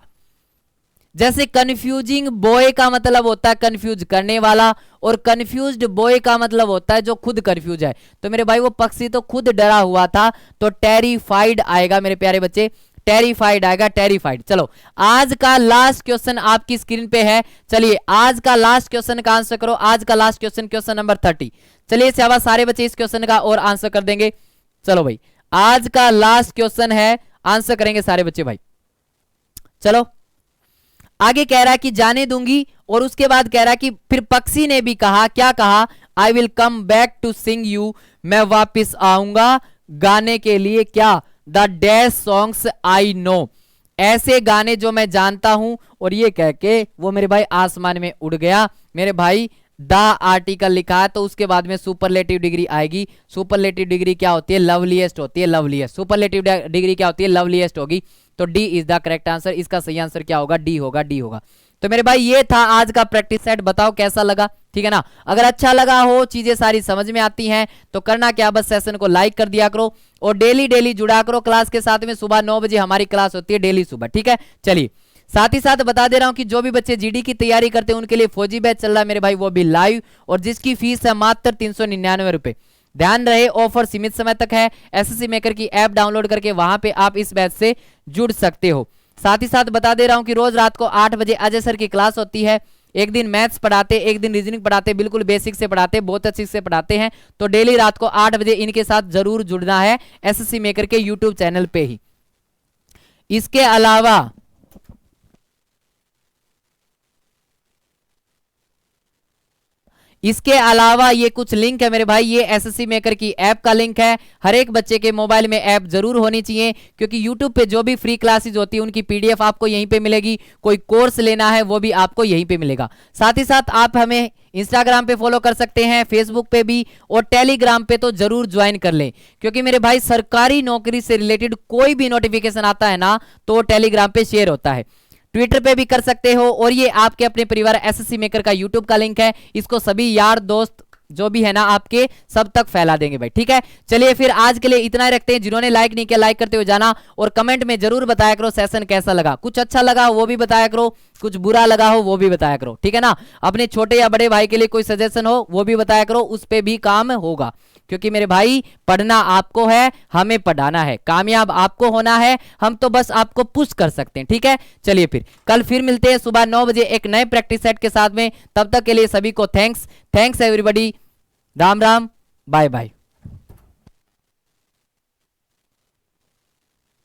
जैसे कंफ्यूजिंग बॉय का मतलब होता है कंफ्यूज करने वाला, और कंफ्यूज्ड बॉय का मतलब होता है जो खुद कंफ्यूज है। तो मेरे भाई वो पक्षी तो खुद डरा हुआ था, तो टेरिफाइड आएगा मेरे प्यारे बच्चे, टेरिफाइड आएगा, टेरिफाइड। चलो आज का लास्ट क्वेश्चन आपकी स्क्रीन पे है, चलिए आज का लास्ट क्वेश्चन का आंसर करो। आज का लास्ट क्वेश्चन, क्वेश्चन नंबर 30, चलिए शाबाश सारे बच्चे इस क्वेश्चन का और आंसर कर देंगे। चलो भाई आज का लास्ट क्वेश्चन है, आंसर करेंगे सारे बच्चे भाई। चलो आगे कह रहा है कि जाने दूंगी, और उसके बाद कह रहा है कि फिर पक्षी ने भी कहा, क्या कहा, I will come back to sing you, मैं वापिस आऊंगा गाने के लिए, क्या, the dash songs I know, ऐसे गाने जो मैं जानता हूं। और ये कह के वो मेरे भाई आसमान में उड़ गया। मेरे भाई द आर्टिकल लिखा है तो उसके बाद में सुपरलेटिव डिग्री आएगी। सुपरलेटिव डिग्री क्या होती है, लवलीएस्ट होती है, लवलीएस्ट। सुपरलेटिव डिग्री क्या होती है, लवलीएस्ट होगी। तो D is the correct answer, इसका सही आंसर क्या होगा, डी होगा, डी होगा। तो मेरे भाई ये था आज का प्रैक्टिस सेट, बताओ कैसा लगा, ठीक है ना। अगर अच्छा लगा हो, चीजें सारी समझ में आती हैं, तो करना क्या, बस सेशन को लाइक कर दिया करो, और डेली डेली जुड़ा करो क्लास के साथ में। सुबह 9 बजे हमारी क्लास होती है डेली सुबह, ठीक है। चलिए साथ ही साथ बता दे रहा हूं कि जो भी बच्चे जीडी की तैयारी करते हैं उनके लिए फौजी बैच चल रहा है मेरे भाई, वो भी लाइव, और जिसकी फीस है मात्र 399 रुपए। ध्यान रहे ऑफर सीमित समय तक है। एसएससी मेकर की ऐप डाउनलोड करके वहां पे आप इस बैच से जुड़ सकते हो। साथ ही साथ बता दे रहा हूं कि रोज रात को 8 बजे अजय सर की क्लास होती है। एक दिन मैथ्स पढ़ाते, एक दिन रीजनिंग पढ़ाते, बिल्कुल बेसिक से पढ़ाते, बहुत अच्छे से पढ़ाते हैं। तो डेली रात को 8 बजे इनके साथ जरूर जुड़ना है एसएससी मेकर के यूट्यूब चैनल पे ही। इसके अलावा ये कुछ लिंक है मेरे भाई, ये एसएससी मेकर की ऐप का लिंक है। हर एक बच्चे के मोबाइल में ऐप जरूर होनी चाहिए, क्योंकि यूट्यूब पे जो भी फ्री क्लासेस होती है उनकी पीडीएफ आपको यहीं पे मिलेगी। कोई कोर्स लेना है वो भी आपको यहीं पे मिलेगा। साथ ही साथ आप हमें इंस्टाग्राम पे फॉलो कर सकते हैं, फेसबुक पे भी, और टेलीग्राम पे तो जरूर ज्वाइन कर लें, क्योंकि मेरे भाई सरकारी नौकरी से रिलेटेड कोई भी नोटिफिकेशन आता है ना तो टेलीग्राम पे शेयर होता है। ट्विटर पे भी कर सकते हो, और ये आपके अपने परिवार एसएससी मेकर का यूट्यूब का लिंक है। इसको सभी यार दोस्त जो भी है ना आपके सब तक फैला देंगे भाई, ठीक है। चलिए फिर आज के लिए इतना ही रखते हैं। जिन्होंने लाइक नहीं किया लाइक करते हुए जाना, और कमेंट में जरूर बताया करो सेशन कैसा लगा। कुछ अच्छा लगा हो वो भी बताया करो, कुछ बुरा लगा हो वो भी बताया करो, ठीक है ना। अपने छोटे या बड़े भाई के लिए कोई सजेशन हो वो भी बताया करो, उस पे भी काम होगा। क्योंकि मेरे भाई पढ़ना आपको है, हमें पढ़ाना है, कामयाब आपको होना है, हम तो बस आपको पुश कर सकते हैं, ठीक है। चलिए फिर कल फिर मिलते हैं सुबह 9 बजे एक नए प्रैक्टिस सेट के साथ में। तब तक के लिए सभी को thanks everybody, Ram Ram, bye bye.